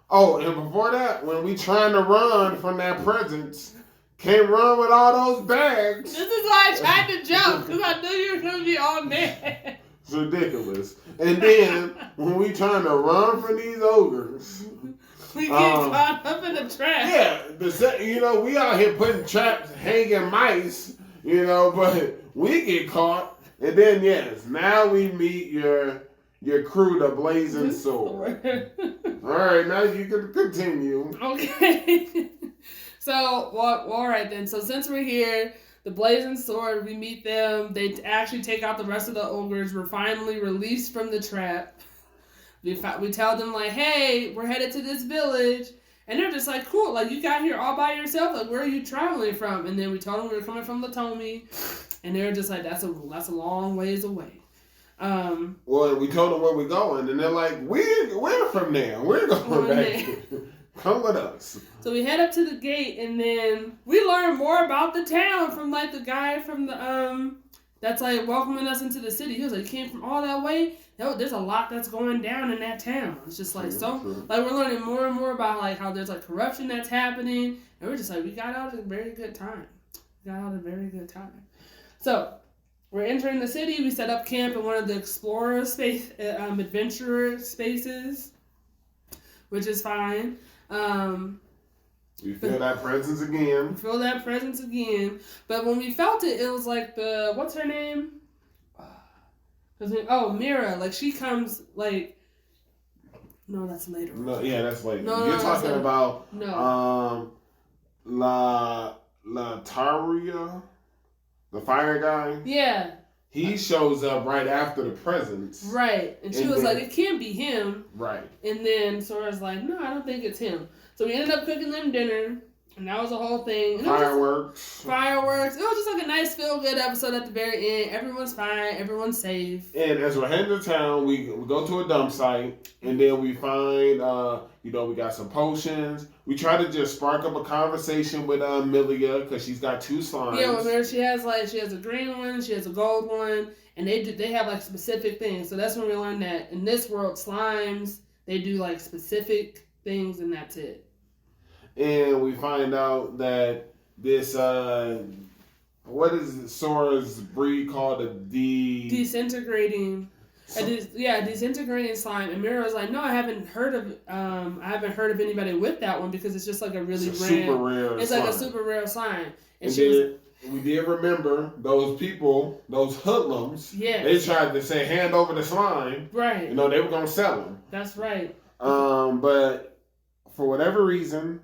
oh, and before that, when we trying to run from that presence, can't run with all those bags. This is why I tried to jump, because I knew you were going to be on there. It's ridiculous. And then, when we trying to run from these ogres, we get caught up in a trap. Yeah, we out here putting traps, hanging mice, but we get caught. And then, yes, now we meet your crew, the Blazing Sword. All right, now you can continue. Okay. So, all right then. So since we're here, the Blazing Sword, we meet them. They actually take out the rest of the ogres. We're finally released from the trap. We tell them, like, hey, we're headed to this village. And they're just like, cool, like, you got here all by yourself. Like, where are you traveling from? And then we told them we were coming from Latomi. And they were just like, that's a long ways away. Well, we told them where we're going. And they're like, we're from there. We're going back. Come with us. So we head up to the gate, and then we learn more about the town from, like, the guy from the, that's, like, welcoming us into the city. He was like, you came from all that way? There's a lot that's going down in that town. It's just, like, like, we're learning more and more about, like, how there's, like, corruption that's happening. And we're just like, we got out at a very good time. So, we're entering the city. We set up camp in one of the explorer space, adventurer spaces, which is fine. We feel that presence again. But when we felt it, it was like what's her name? Mira. Like, she comes, like, no, that's later. No, yeah, that's later. No, You're talking about La Taria, the fire guy. Yeah. He shows up right after the presence. Right. And she was like, it can't be him. Right. And then Sora's like, no, I don't think it's him. So we ended up cooking them dinner. And that was the whole thing. And Fireworks. It was just like a nice feel-good episode at the very end. Everyone's fine. Everyone's safe. And as we're heading to town, we go to a dump site. And then we find, we got some potions. We try to just spark up a conversation with Milia, because she's got 2 slimes. Yeah, remember, she has a green one, she has a gold one. And they have, like, specific things. So that's when we learned that in this world, slimes, they do, like, specific things, and that's it. And we find out that this, what is Sora's breed called? Disintegrating slime. And Mira was like, no, I haven't heard of anybody with that one, because it's just like a really super rare. It's like a super rare slime. And then we did remember those people, those hoodlums. Yeah. They tried to say, hand over the slime. Right. They were gonna sell them. That's right. But for whatever reason,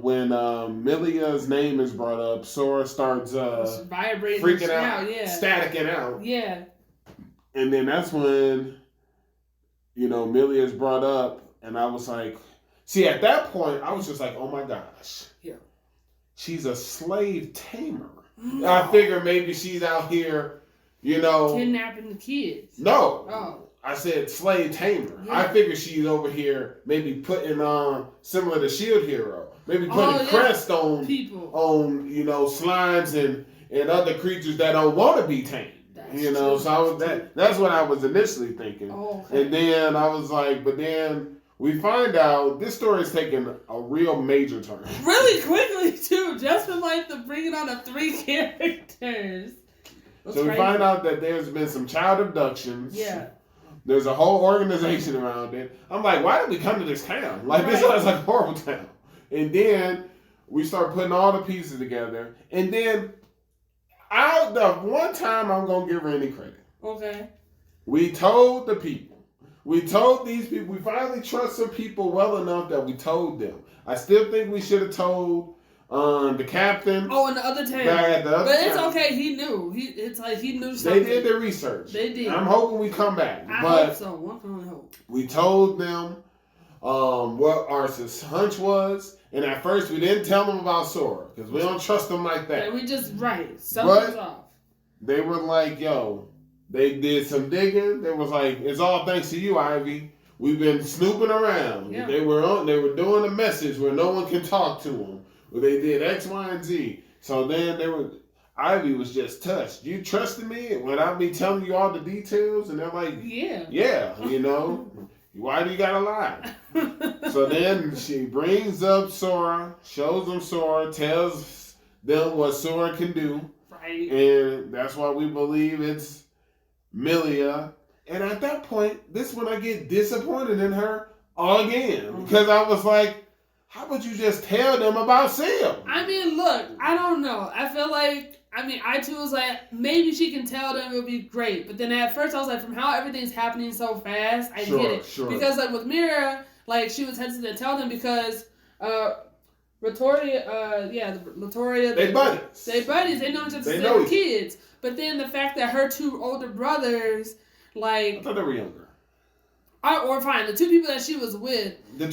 when Milia's name is brought up, Sora starts vibrating, freaking out, staticking out. Yeah. And then that's when, Milia's brought up, and I was like, see, at that point, I was just like, oh my gosh. Yeah. She's a slave tamer. No. I figure maybe she's out here, kidnapping the kids. No. Oh. I said slave tamer. Yeah. I figure she's over here maybe putting on, similar to Shield Hero, maybe putting crest on people, on slimes and other creatures that don't want to be tamed. True. So that's what I was initially thinking. Oh, okay. And then I was like, but then we find out this story is taking a real major turn. Really quickly too, just from like the bringing on of 3 characters. So we find out that there's been some child abductions. Yeah. There's a whole organization around it. I'm like, why did we come to this town? Like, this sounds like a horrible town. And then we start putting all the pieces together. And then, the one time I'm going to give her any credit. Okay. We told the people. We told these people. We finally trust some people well enough that we told them. I still think we should have told the captain. Oh, in the other town. But it's okay. He knew. It's like he knew something. They did their research. They did. I'm hoping we come back. I hope so. One can only hope. We told them what our hunch was, and at first we didn't tell them about Sora because we don't trust them like that. Yeah, we just something's off. They were like, "Yo, They did some digging. They was like, it's all thanks to you, Ivy. We've been snooping around. Yeah. They were doing a message where no one can talk to them. Where they did X, Y, and Z. So then Ivy was just touched. You trusted me without me telling you all the details? And they're like, yeah, why do you gotta lie? So then she brings up Sora, shows them Sora, tells them what Sora can do. Right. And that's why we believe it's Milia. And at that point, this when I get disappointed in her again. Because I was like, how would you just tell them about Seal? I mean, look, I don't know. I feel like, I too was like, maybe she can tell them, it would be great. But then at first I was like, from how everything's happening so fast, I get it. Sure. Because like with Mira, like she was hesitant to tell them because Latoria, Latoria. They buddies. They buddies. They know each other since they were kids. But then the fact that her two older brothers, like... I thought they were younger. Or fine, the two people that she was with, the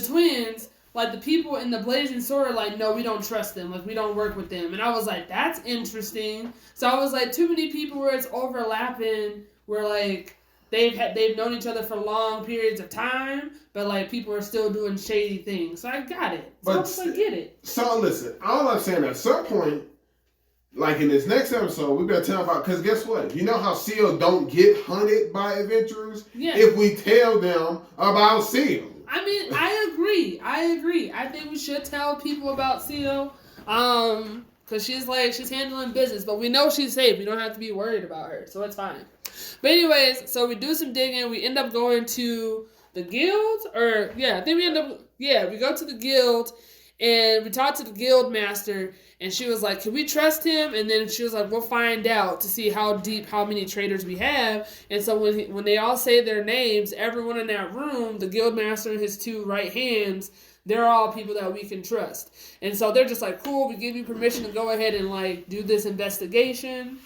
twins, like the people in the Blazing Sword, like, no, we don't trust them. Like, we don't work with them. And I was like, that's interesting. So I was like, too many people where it's overlapping, where like they've known each other for long periods of time, but like people are still doing shady things. So I got it. So I get it. So listen, all I'm saying at some point, like in this next episode, we better tell about, because guess what? You know how Seal don't get hunted by adventurers? Yeah. If we tell them about Seal. I mean, I agree. I think we should tell people about Seal. Because she's handling business. But we know she's safe. We don't have to be worried about her. So it's fine. But anyways, so we do some digging. We end up going to the guild. We go to the guild. And we talked to the guild master. And she was like, can we trust him? And then she was like, we'll find out to see how many traitors we have. And so when they all say their names, everyone in that room, the guild master and his two right hands, they're all people that we can trust. And so they're just like, cool, we give you permission to go ahead and like do this investigation.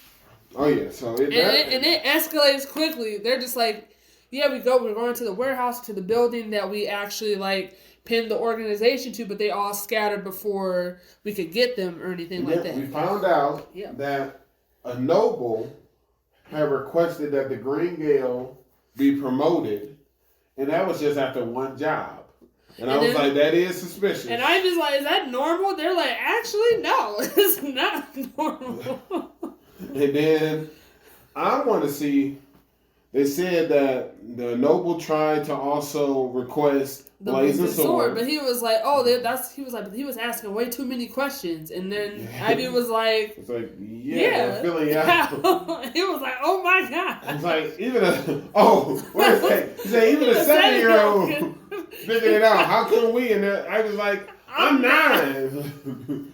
Oh yeah, so it escalates quickly. They're just like, yeah, we're going to the warehouse, to the building that we actually like pinned the organization to, but they all scattered before we could get them or anything like that. We found out that a noble had requested that the Green Gale be promoted, and that was just after one job. And I was like, that is suspicious. And I just like, is that normal? They're like, actually, no, it's not normal. And then I want to see, they said that the noble tried to also request the Blazing Sword, but he was like, he was asking way too many questions, and then Ivy was like, it's like, I'm feeling you out. He was like, oh my god. It's like, he said, even a 7-year-old figured it out. How come we? And I was like, I'm 9.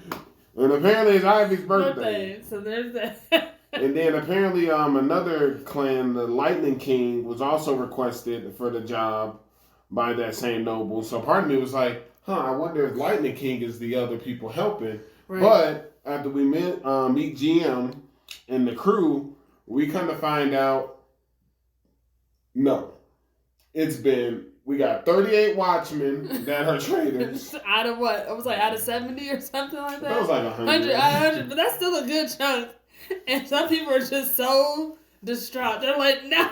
And apparently it's Ivy's birthday. So there's that. And then apparently another clan, the Lightning King, was also requested for the job by that same noble. So part of me was like, I wonder if Lightning King is the other people helping. Right. But after we meet GM and the crew, we kind of find out, no. We got 38 watchmen that are traitors. Out of what? It was like out of 70 or something like that? That was like 100. But that's still a good chunk. And some people are just so distraught. They're like, no.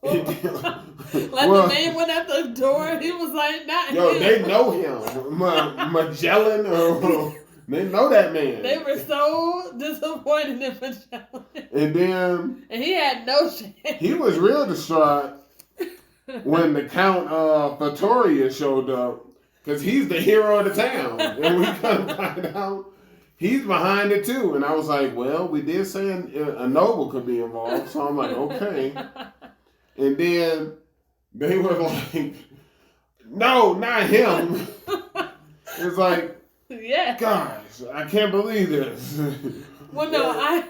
The man went at the door. He was like, not him. They know him. Magellan, or they know that man. They were so disappointed in Magellan. And he had no shame. He was real distraught when the Count of Vittoria showed up, because he's the hero of the town. And we kind of find out he's behind it too. And I was like, well, we did say a noble could be involved. So I'm like, okay. And then they were like, no, not him. It's like, guys, I can't believe this. Well, no, I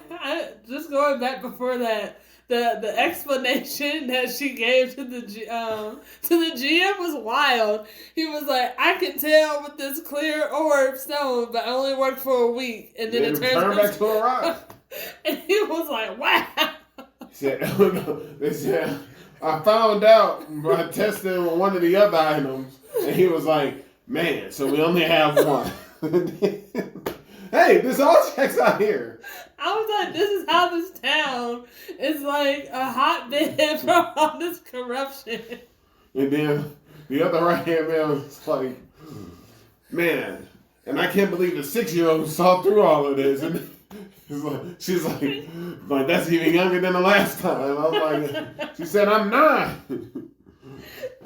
just going back before that, the explanation that she gave to the GM was wild. He was like, I can tell with this clear orb stone, but I only worked for a week, and then it turns back to a rock. And he was like, wow. They said, I found out by testing one of the other items, and he was like, man, so we only have one. Hey, this all checks out here. I was like, this is how this town is like a hotbed for all this corruption. And then the other right-hand man was like, man, and I can't believe the 6-year-old saw through all of this. And she's like, that's even younger than the last time. I was like, she said, I'm 9.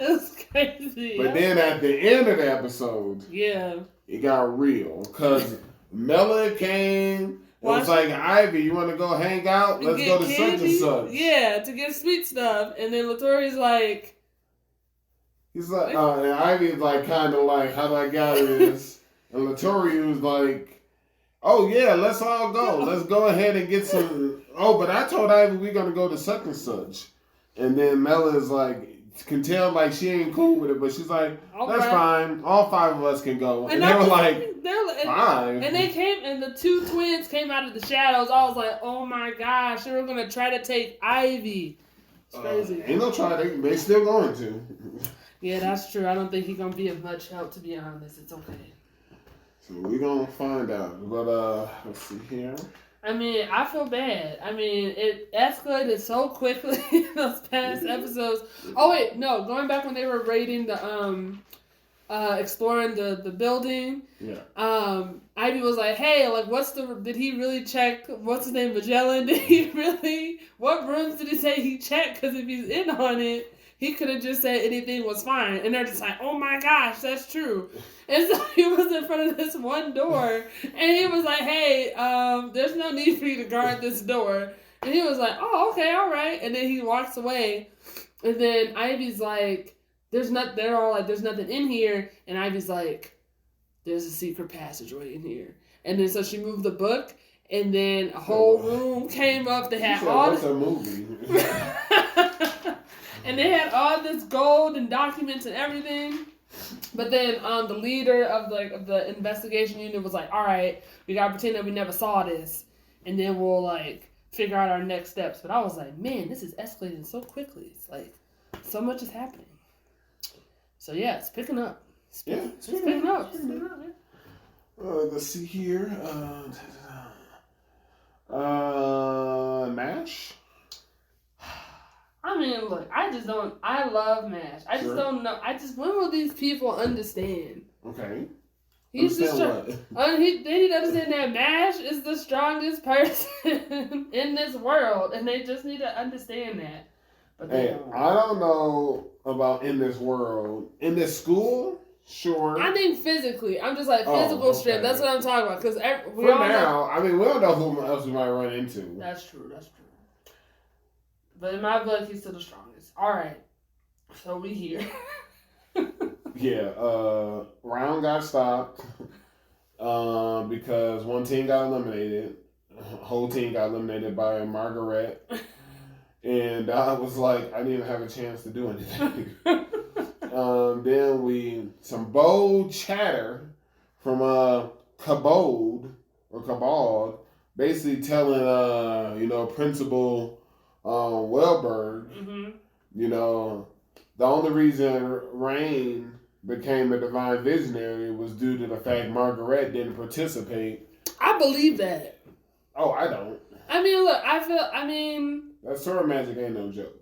It's crazy. But then at the end of the episode, it got real. Because Mela came and was like, Ivy, you want to go hang out? Let's go to such and such. Yeah, to get sweet stuff. And then Latori's like... He's like, and Ivy's like, kind of like, how do I gather this? And Latori was like, oh yeah, let's all go. Let's go ahead and get some... Oh, but I told Ivy we're going to go to such and such. And then Mela's like... can tell like she ain't cool with it, but she's like, that's fine. All 5 of us can go. And they were like, fine. And they came, and the 2 twins came out of the shadows. I was like, oh my gosh, they were gonna try to take Ivy. It's crazy. Ain't no try. They still going to. Yeah, that's true. I don't think he's gonna be of much help, to be honest. It's okay. So we gonna find out. But let's see here. I mean, I feel bad. I mean, it escalated so quickly in those past episodes. Oh wait, no, going back when they were raiding the exploring the building. Yeah. Ivy was like, hey, like did he really check what's his name, Magellan? Did he really what rooms did he say he checked? Because if he's in on it, he could have just said anything was fine. And they're just like, oh my gosh, that's true. And so he was in front of this one door, and he was like, hey, there's no need for you to guard this door. And he was like, oh, okay, all right. And then he walks away, and then Ivy's like, they're all like, there's nothing in here. And Ivy's like, there's a secret passageway in here. And then so she moved the book, and then a whole room came up. They had all what's a movie? And they had all this gold and documents and everything. But then the leader of the investigation unit was like, all right, we got to pretend that we never saw this. And then we'll like figure out our next steps. But I was like, man, this is escalating so quickly. It's like so much is happening. So yeah, it's picking up. It's picking up. Let's see here. MASH? I mean, look, I love MASH. I just don't know. When will these people understand? Okay. He's they need to understand that MASH is the strongest person in this world, and they just need to understand that. But hey, I don't know about in this world. In this school, sure. I think physically. I'm just like physical strength. That's what I'm talking about. Because we don't know who else we might run into. That's true. But in my book, he's still the strongest. All right. So we here. Yeah. Round got stopped because one team got eliminated. Whole team got eliminated by Margaret. And I was like, I didn't even have a chance to do anything. Then some bold chatter from Cabald, basically telling Principal Wellberg, the only reason Rain became a divine visionary was due to the fact Margaret didn't participate. I believe that. Oh, I don't. I mean, look, that sword magic ain't no joke.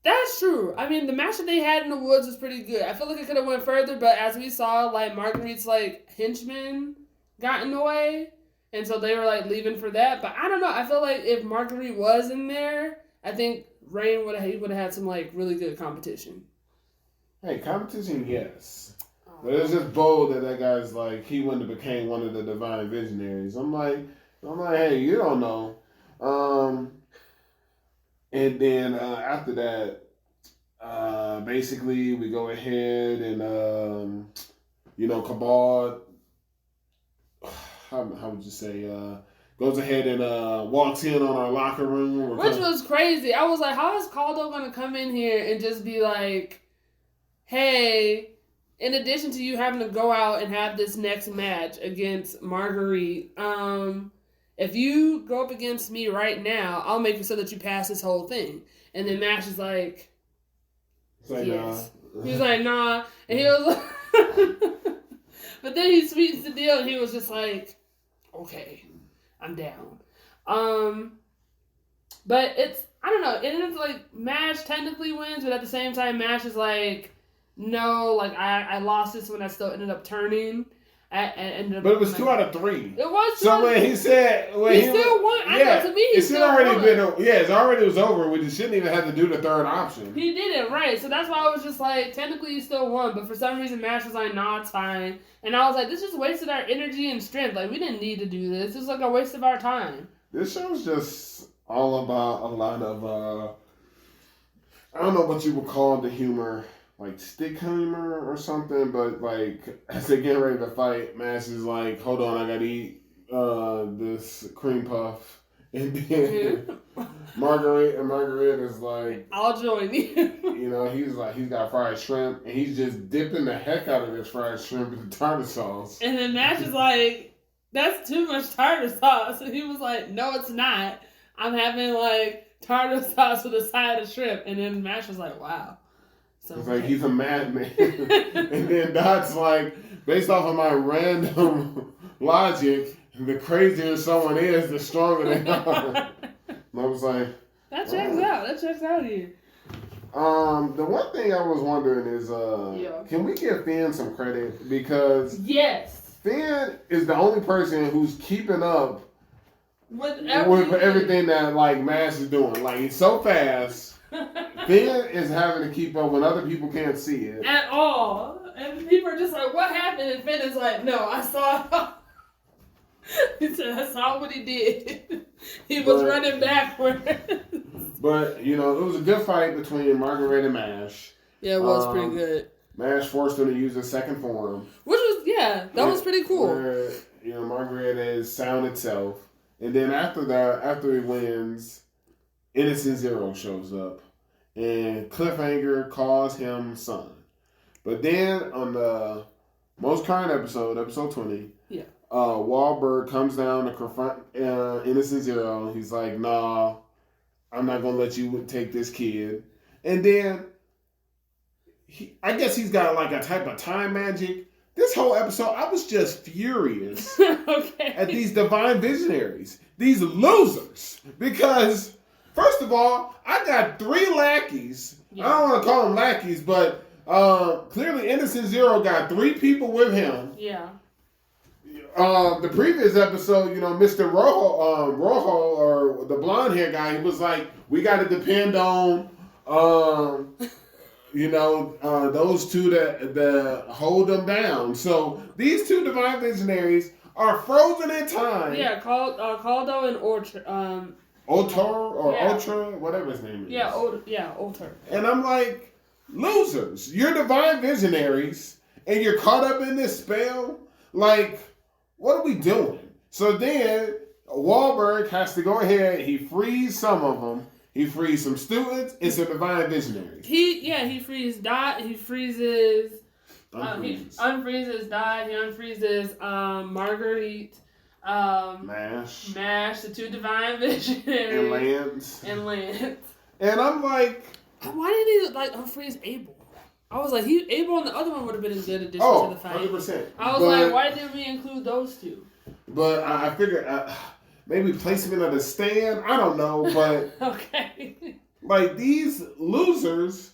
That's true. I mean, the match that they had in the woods was pretty good. I feel like it could have went further, but as we saw, like, Marguerite's, like, henchmen got in the way, and so they were, like, leaving for that. But I don't know. I feel like if Marguerite was in there, I think Rain would have had some, like, really good competition. Hey, competition, yes. But it's just bold that guy's like, he wouldn't have became one of the divine visionaries. I'm like, hey, you don't know. And then after that, basically we go ahead and Cabal, how would you say, goes ahead and walks in on our locker room. Which was crazy. I was like, how is Caldo going to come in here and just be like, hey, in addition to you having to go out and have this next match against Marguerite, if you go up against me right now, I'll make it so that you pass this whole thing. And then Mash is like, yes. Nah. He was like, nah. And he was like, But then he sweetens the deal, and he was just like, okay, I'm down. But it's, I don't know, it is like MASH technically wins, but at the same time, MASH is like, no, like I lost this when I still ended up turning. But it was 2 out of 3. It was. So when he said, he still won. I know, to me, he still already won. it already was over. We just shouldn't even have to do the third option. He did it right, so that's why I was just like, technically you still won, but for some reason MASH was like, nah, it's fine. And I was like, this just wasted our energy and strength. Like, we didn't need to do this. It's like a waste of our time. This show's just all about a lot of I don't know what you would call the humor. Like stick humor or something, but like as they get ready to fight, MASH is like, hold on, I gotta eat this cream puff. And then Margaret is like, I'll join you. You know, he's got fried shrimp and he's just dipping the heck out of this fried shrimp in the tartar sauce. And then MASH is like, that's too much tartar sauce. And he was like, no, it's not. I'm having like tartar sauce with a side of shrimp. And then MASH was like, wow. So, it's like he's a madman. And then Dot's like, based off of my random logic, the crazier someone is, the stronger they are. And I was like, that checks out. That checks out here. The one thing I was wondering is, can we give Finn some credit? Because yes, Finn is the only person who's keeping up with everything that like MASH is doing. Like he's so fast. Finn is having to keep up when other people can't see it. At all. And people are just like, what happened? And Finn is like, no, I saw. He said, I saw what he did. He was running backwards. But, you know, it was a good fight between Margaret and MASH. Yeah, it was pretty good. MASH forced him to use his second form. Which was, that was pretty cool. Where, you know, Margaret is sound itself. And then after that, after he wins, Innocent Zero shows up. And Cliffhanger calls him son. But then on the most current episode, episode 20, Wahlberg comes down to confront Innocent Zero. He's like, nah, I'm not going to let you take this kid. And then, I guess he's got like a type of time magic. This whole episode, I was just furious at these divine visionaries. These losers. Because, first of all, I got 3 lackeys. Yeah. I don't want to call them lackeys, but clearly Innocent Zero got 3 people with him. Yeah. The previous episode, you know, Mr. Rojo, or the blonde hair guy, he was like, we got to depend on, those two that hold them down. So these 2 divine visionaries are frozen in time. Yeah, Caldo and Orchard. Ultra, whatever his name is. Yeah, Ultra. And I'm like, losers, you're divine visionaries, and you're caught up in this spell. Like, what are we doing? So then Wahlberg has to go ahead. He frees some of them. He frees some students and some divine visionaries. He frees Dot. He freezes. He unfreezes Dot. He unfreezes Marguerite. MASH, the 2 divine visionaries, and Lance. And I'm like, why did he like unfreeze Abel? I was like, Abel and the other one would have been a good addition to the fight. 100%. I was like, why didn't we include those 2? But I figured maybe place him in a stand. I don't know, but okay. Like these losers,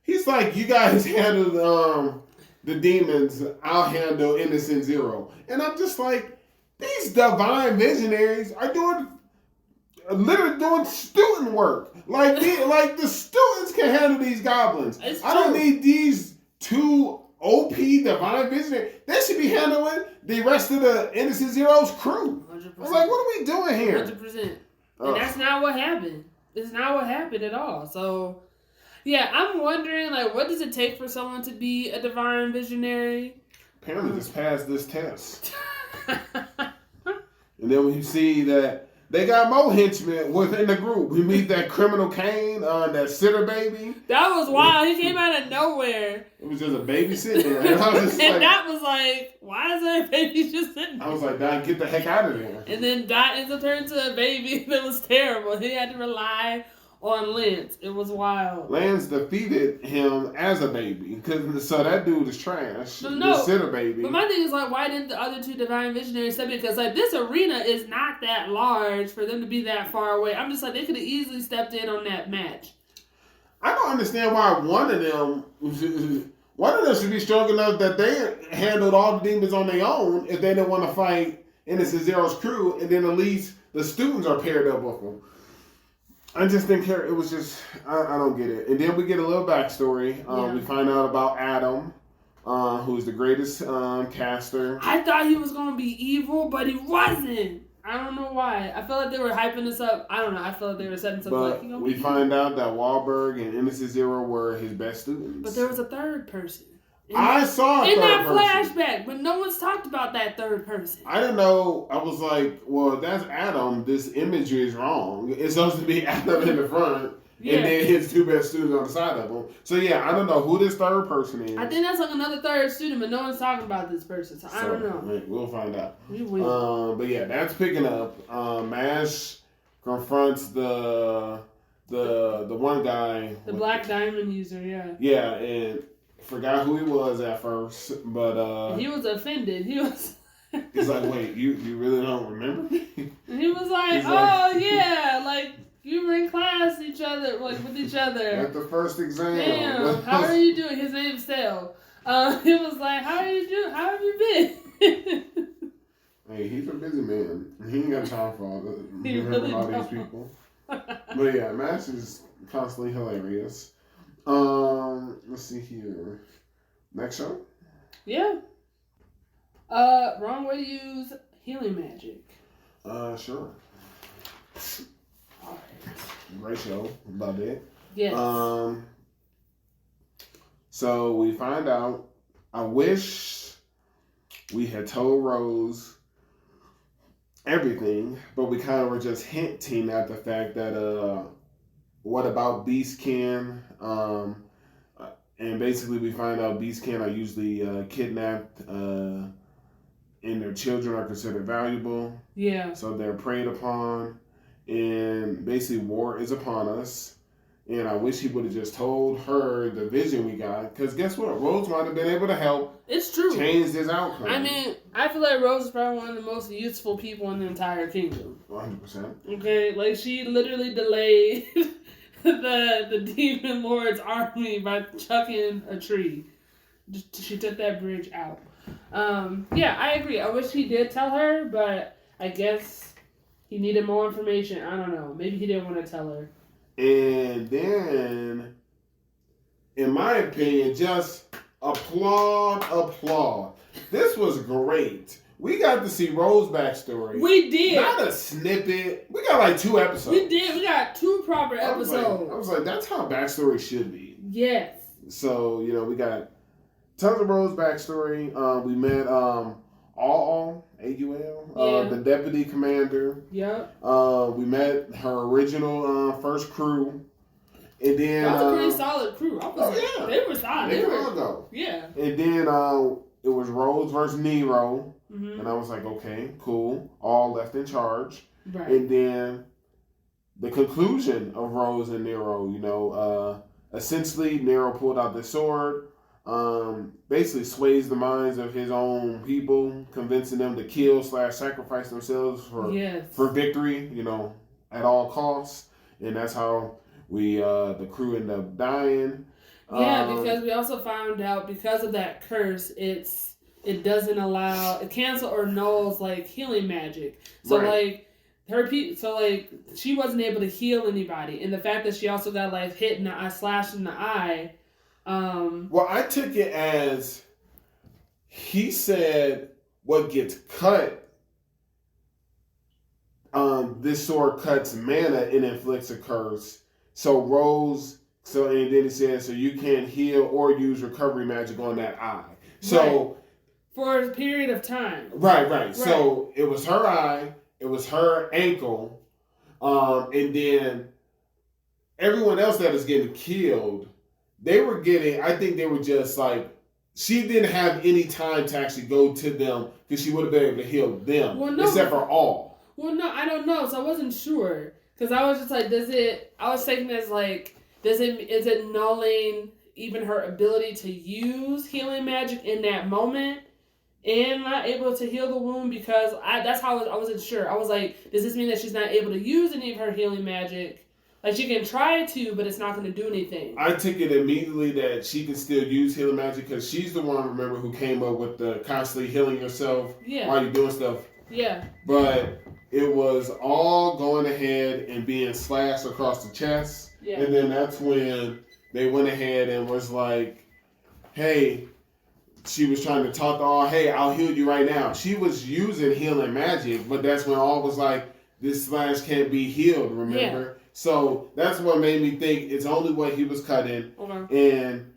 he's like, you guys handle the demons. I'll handle Innocent Zero, and I'm just like. These divine visionaries are literally doing student work. Like the students can handle these goblins. I don't need these 2 OP divine visionaries. They should be handling the rest of the Innocent Zero's crew. 100%. I was like, what are we doing here? 100%. And that's not what happened. It's not what happened at all. So, yeah, I'm wondering, like, what does it take for someone to be a divine visionary? Apparently just passed this test. And then when you see that they got more henchmen within the group, we meet that criminal Kane, that sitter baby. That was wild. He came out of nowhere. It was just a baby sitting there. And, Dot was like, why is there a baby just sitting there? I was like, Dot, get the heck out of there. And then Dot ends up turning to a baby that was terrible. He had to rely on Lance. It was wild. Lance defeated him as a baby, so that dude is trash. No, Consider baby. But my thing is like, why didn't the other two Divine Visionaries step in? Because like this arena is not that large for them to be that far away. I'm just like, they could have easily stepped in on that match. I don't understand why one of them should be strong enough that they handled all the demons on their own if they didn't want to fight Innocent Zero's crew, and then at least the students are paired up with them. I just didn't care. It was just, I don't get it. And then we get a little backstory. We find out about Adam, who's the greatest caster. I thought he was going to be evil, but he wasn't. I don't know why. I felt like they were hyping this up. I don't know. I felt like they were setting something like, we find out that Wahlberg and Innocent Zero were his best students. But there was a third person. I saw a in third that person. flashback, but no one's talked about that third person. I didn't know. I was like, well, that's Adam. This imagery is wrong. It's supposed to be Adam in the front, and then his two best students on the side of him. So yeah, I don't know who this third person is. I think that's like another third student, but no one's talking about this person. So I don't know. We'll find out. We will. But yeah, that's picking up. Mash confronts the one guy, the Black Diamond user. Yeah. Yeah, and forgot who he was at first, but he was offended. He was. He's like, wait, you really don't remember me? And he was like, yeah, like you were in class with each other. At the first exam. Damn, how are you doing? His name's Sale. He was like, how are you doing? How have you been? Hey, he's a busy man. He ain't got time for all these people. But yeah, Mash is constantly hilarious. Let's see here. Next show? Yeah. Wrong way to use healing magic. Sure. Alright. Great show. Love it. Yes. So we find out, I wish we had told Rose everything, but we kind of were just hinting at the fact that, what about Beastkin? And basically we find out Beastkin are usually kidnapped, and their children are considered valuable. Yeah. So they're preyed upon, and basically war is upon us. And I wish he would have just told her the vision we got, because guess what? Rose might have been able to help. It's true. Change this outcome. I mean, I feel like Rose is probably one of the most useful people in the entire kingdom. 100%. Okay, like she literally delayed the demon lord's army by chucking a tree. She took that bridge out. Yeah, I agree. I wish he did tell her, but I guess he needed more information. I don't know. Maybe he didn't want to tell her. And then, in my opinion, just applaud. This was great. We got to see Rose's backstory. We did. Not a snippet. We got like 2 episodes. We did. We got 2 proper episodes. I was like, that's how backstory should be. Yes. So, we got tons of Rose's backstory. We met AUL, the deputy commander. Yep. We met her original first crew. And then that was a pretty solid crew. They were solid. They were go. Yeah. And then it was Rose versus Nero. Mm-hmm. And I was like, okay, cool. All left in charge. Right. And then the conclusion of Rose and Nero, essentially Nero pulled out the sword, basically sways the minds of his own people, convincing them to kill/sacrifice themselves for victory, at all costs. And that's how the crew ended up dying. Yeah, because we also found out because of that curse, it doesn't allow it cancel or nulls like healing magic. So right. She wasn't able to heal anybody, and the fact that she also got like hit in the eye, slashed in the eye. Well, I took it as he said what gets cut. This sword cuts mana and inflicts a curse. So Rose. And then he says, so you can't heal or use recovery magic on that eye. So. Right. For a period of time. Right. So it was her eye, it was her ankle, and then everyone else that was getting killed, I think they were just like, she didn't have any time to actually go to them because she would have been able to heal them, except for all. Well, no, I don't know, so I wasn't sure. Because I was just like, I was taking it as like, is it nulling even her ability to use healing magic in that moment and not able to heal the wound? Because that's how I wasn't sure. I was like, does this mean that she's not able to use any of her healing magic? Like, she can try to, but it's not going to do anything. I took it immediately that she can still use healing magic because she's the one, remember, who came up with the constantly healing yourself while you're doing stuff. Yeah. But it was all going ahead and being slashed across the chest. Yeah. And then that's when they went ahead and was like, hey, she was trying to talk to all, hey, I'll heal you right now. She was using healing magic, but that's when all was like, this slash can't be healed, remember? Yeah. So that's what made me think it's only what he was cutting. Okay. And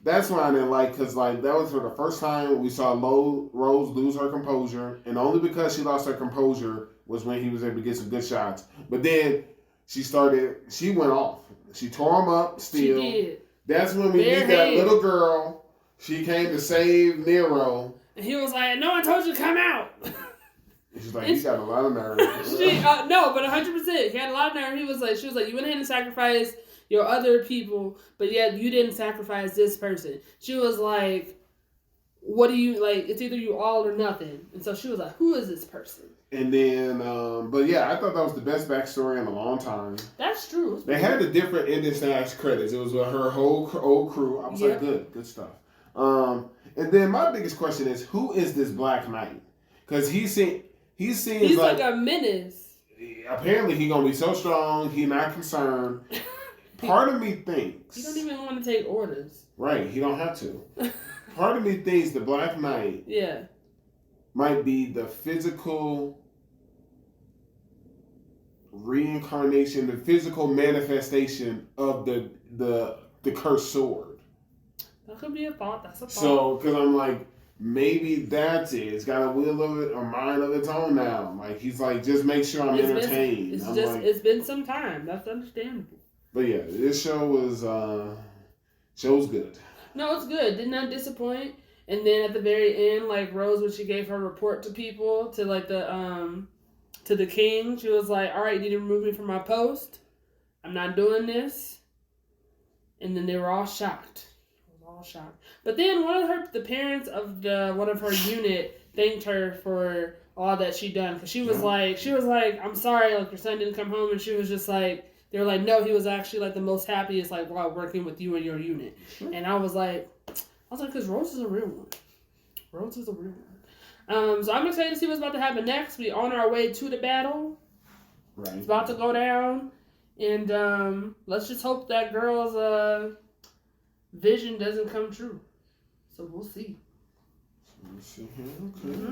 that's why I didn't like, because like that was for the first time we saw Rose lose her composure. And only because she lost her composure was when he was able to get some good shots. But then she went off. She tore him up still. She did. That's when we meet that little girl. She came to save Nero. And he was like, no one told you to come out. She's like, he got a lot of nerve. No, but 100%. He had a lot of nerve. She was like, you went ahead and sacrificed your other people, but yet you didn't sacrifice this person. She was like, what do you, like, it's either you all or nothing. And so she was like, who is this person? And then, but yeah, I thought that was the best backstory in a long time. That's true. They had the different ending / credits. It was with her whole old crew. I was like, good stuff. And then my biggest question is, who is this Black Knight? Because he seems like a menace. Apparently, he's gonna be so strong. He's not concerned. Part of me thinks he don't even want to take orders. Right, he don't have to. Part of me thinks the Black Knight, might be the physical reincarnation, the physical manifestation of the cursed sword. That could be a thought. That's a thought. So, because I'm like, maybe that's it. It's got a will of it, or mind of its own now. Like, he's like, just make sure I'm entertained. It's been some time. That's understandable. But yeah, this show was good. No, it's good. Did not disappoint. And then at the very end, like Rose, when she gave her report to people, to like to the king, she was like, all right, you need to remove me from my post. I'm not doing this. And then they were all shocked. But then the parents of one of her unit thanked her for all that she done. Because she was like, I'm sorry, like your son didn't come home. And she was just like, they were like, no, he was actually like the most happiest, like, while working with you and your unit. Sure. And I was like, because Rose is a real one. So I'm excited to see what's about to happen next. We on our way to the battle. Right. It's about to go down. And let's just hope that girl's vision doesn't come true. So we'll see. Let's see here. Okay.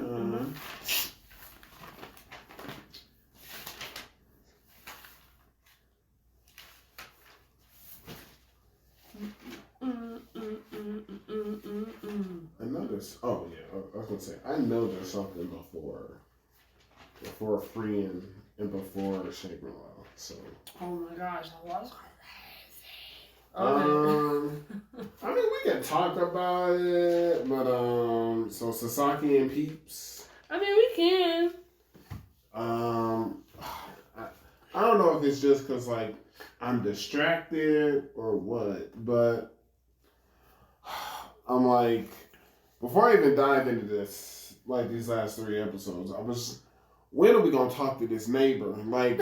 I know there's. Oh yeah, I was gonna say I know there's something before Freeing and before Shangri-La. So. Oh my gosh, that was crazy. I mean, we can talk about it, but so Sasaki and Peeps. I mean, we can. I don't know if it's just because like I'm distracted or what, but I'm like, before I even dive into this, like these last 3 episodes, when are we gonna talk to this neighbor? Like,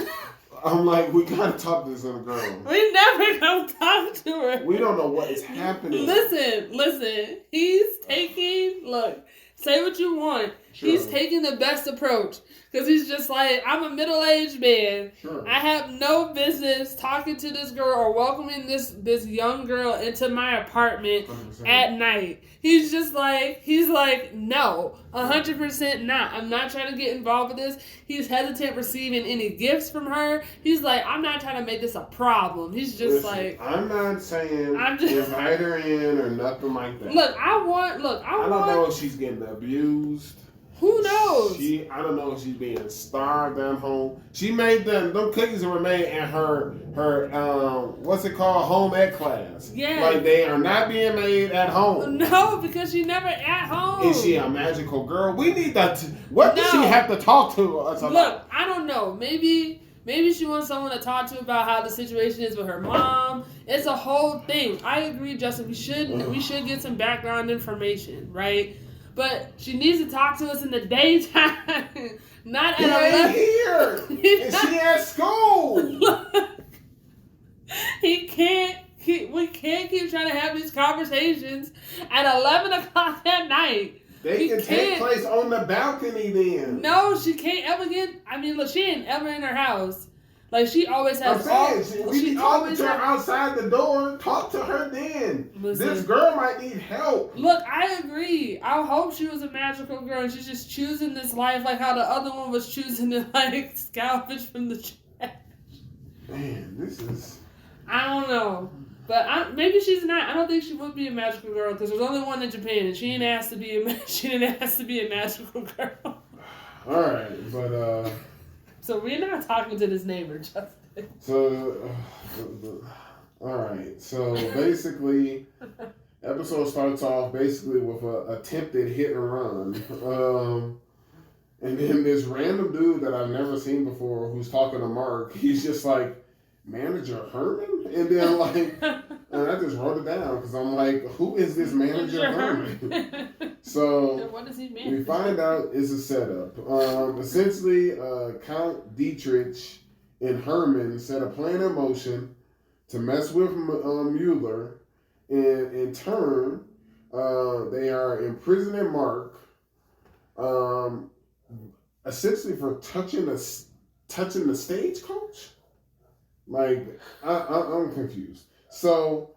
I'm like, we gotta talk to this little girl. We never gonna talk to her. We don't know what is happening. Listen. He's taking, look, say what you want. Sure. He's taking the best approach. Because he's just like, I'm a middle-aged man. Sure. I have no business talking to this girl or welcoming this young girl into my apartment 100%. At night. He's like, no, 100% not. I'm not trying to get involved with this. He's hesitant receiving any gifts from her. He's like, I'm not trying to make this a problem. He's just like, I'm not saying invite her in or nothing like that. I don't know if she's getting abused. Who knows? I don't know if she's being starved at home. She made them cookies were made in her what's it called, home ec class. Yeah. Like they are not being made at home. No, because she's never at home. Is she a magical girl? We need that. What does she have to talk to us about? Look, I don't know. Maybe Maybe she wants someone to talk to about how the situation is with her mom. It's a whole thing. I agree, Justin. We should get some background information, right? But she needs to talk to us in the daytime, not at 11. Here, and she at school. We can't keep trying to have these conversations at 11 o'clock at night. They can take place on the balcony then. No, she can't ever get. I mean, look, she ain't ever in her house. Like, she always has. I'm saying, we always her outside the door. Talk to her then. Listen, this girl might need help. Look, I agree. I hope she was a magical girl and she's just choosing this life like how the other one was choosing to, like, scavenge from the trash. Man, this is... I don't know. But maybe she's not. I don't think she would be a magical girl because there's only one in Japan and she didn't ask to be a magical girl. Alright, but So we're not talking to this neighbor, Justin. So, alright. So basically, episode starts off basically with a attempted hit and run. And then this random dude that I've never seen before who's talking to Mark, he's just like, Manager Herman? And then like, and I just wrote it down because I'm like, who is this Manager Herman? So what does he mean? We find out it's a setup. Essentially, Count Dietrich and Herman set a plan in motion to mess with Mueller, and in turn, they are imprisoning Mark, essentially for touching the stagecoach. Like, I'm confused. So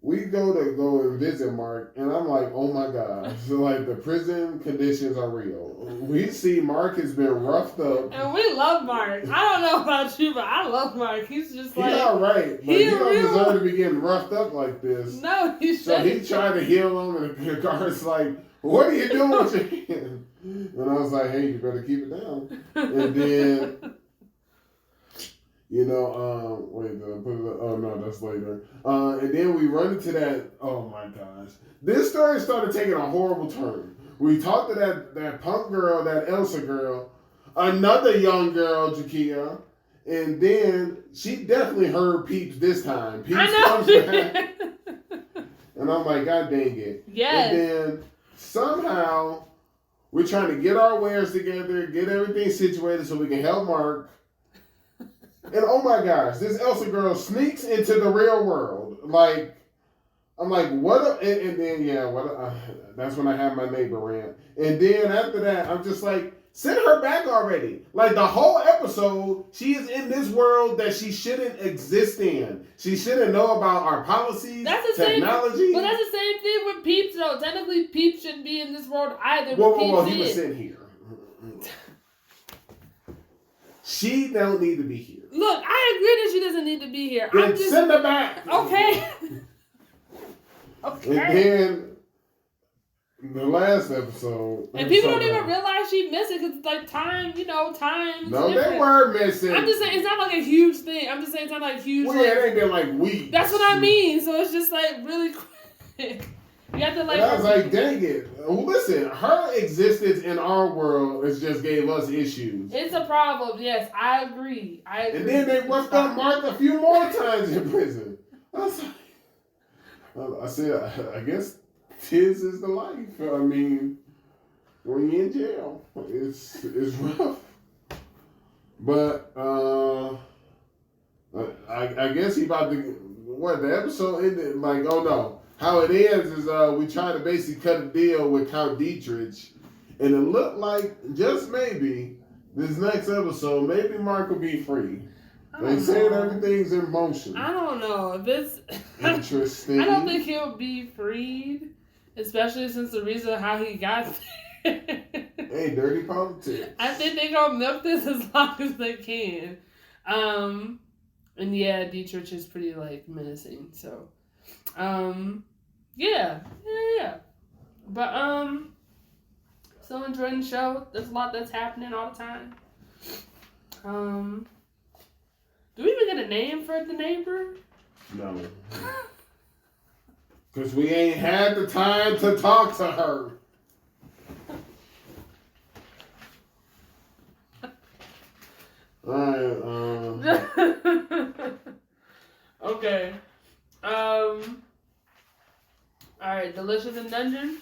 we go and visit Mark, and I'm like, oh my God. So, like, the prison conditions are real. We see Mark has been roughed up. And we love Mark. I don't know about you, but I love Mark. He's just like... He's all right, but he don't deserve to be getting roughed up like this. No, he shouldn't. So he tried to heal him, and the guard's like, what are you doing with your hand? And I was like, hey, you better keep it down. And then... oh no, that's later. And then we run into that, oh my gosh. This story started taking a horrible turn. We talked to that punk girl, that Elsa girl, another young girl, Jakia, and then she definitely heard Peeps this time. Peeps comes back. And I'm like, God dang it. Yes. And then somehow we're trying to get our wares together, get everything situated so we can help Mark. And oh my gosh, this Elsa girl sneaks into the real world. Like, I'm like, what? And then, that's when I have my neighbor rant. And then after that, I'm just like, send her back already. Like, the whole episode, she is in this world that she shouldn't exist in. She shouldn't know about our policies, technology. But that's the same thing with Peeps, though. Technically, Peeps shouldn't be in this world either. Well, he was sitting here. She don't need to be here. Look, I agree that she doesn't need to be here. Then send her back. Okay. Okay. And then the last episode. And people don't even realize she missed it because it's like time. No, they were missing. I'm just saying, it's not like a huge thing. I'm just saying it's not like huge. Well, it ain't been like weeks. That's what I mean. So it's just like really quick. You have to like. And I was like, dang it. Well, listen, her existence in our world just gave us issues. It's a problem. Yes, I agree. And then they roughed up Mark a few more times in prison. I said, I guess tis is the life. I mean, when you're in jail, it's rough. But I guess he about to. What, the episode ended like, oh no. How it ends is we try to basically cut a deal with Count Dietrich, and it looked like just maybe this next episode, maybe Mark will be free. They said everything's in motion. I don't know if it's interesting. I don't think he'll be freed, especially since the reason how he got there. Hey, dirty politics. I think they're gonna milk this as long as they can. And yeah, Dietrich is pretty like menacing, so. Yeah. But, still enjoying the show. There's a lot that's happening all the time. Do we even get a name for the neighbor? No. Because we ain't had the time to talk to her. Alright, Okay. All right, Delicious in Dungeon.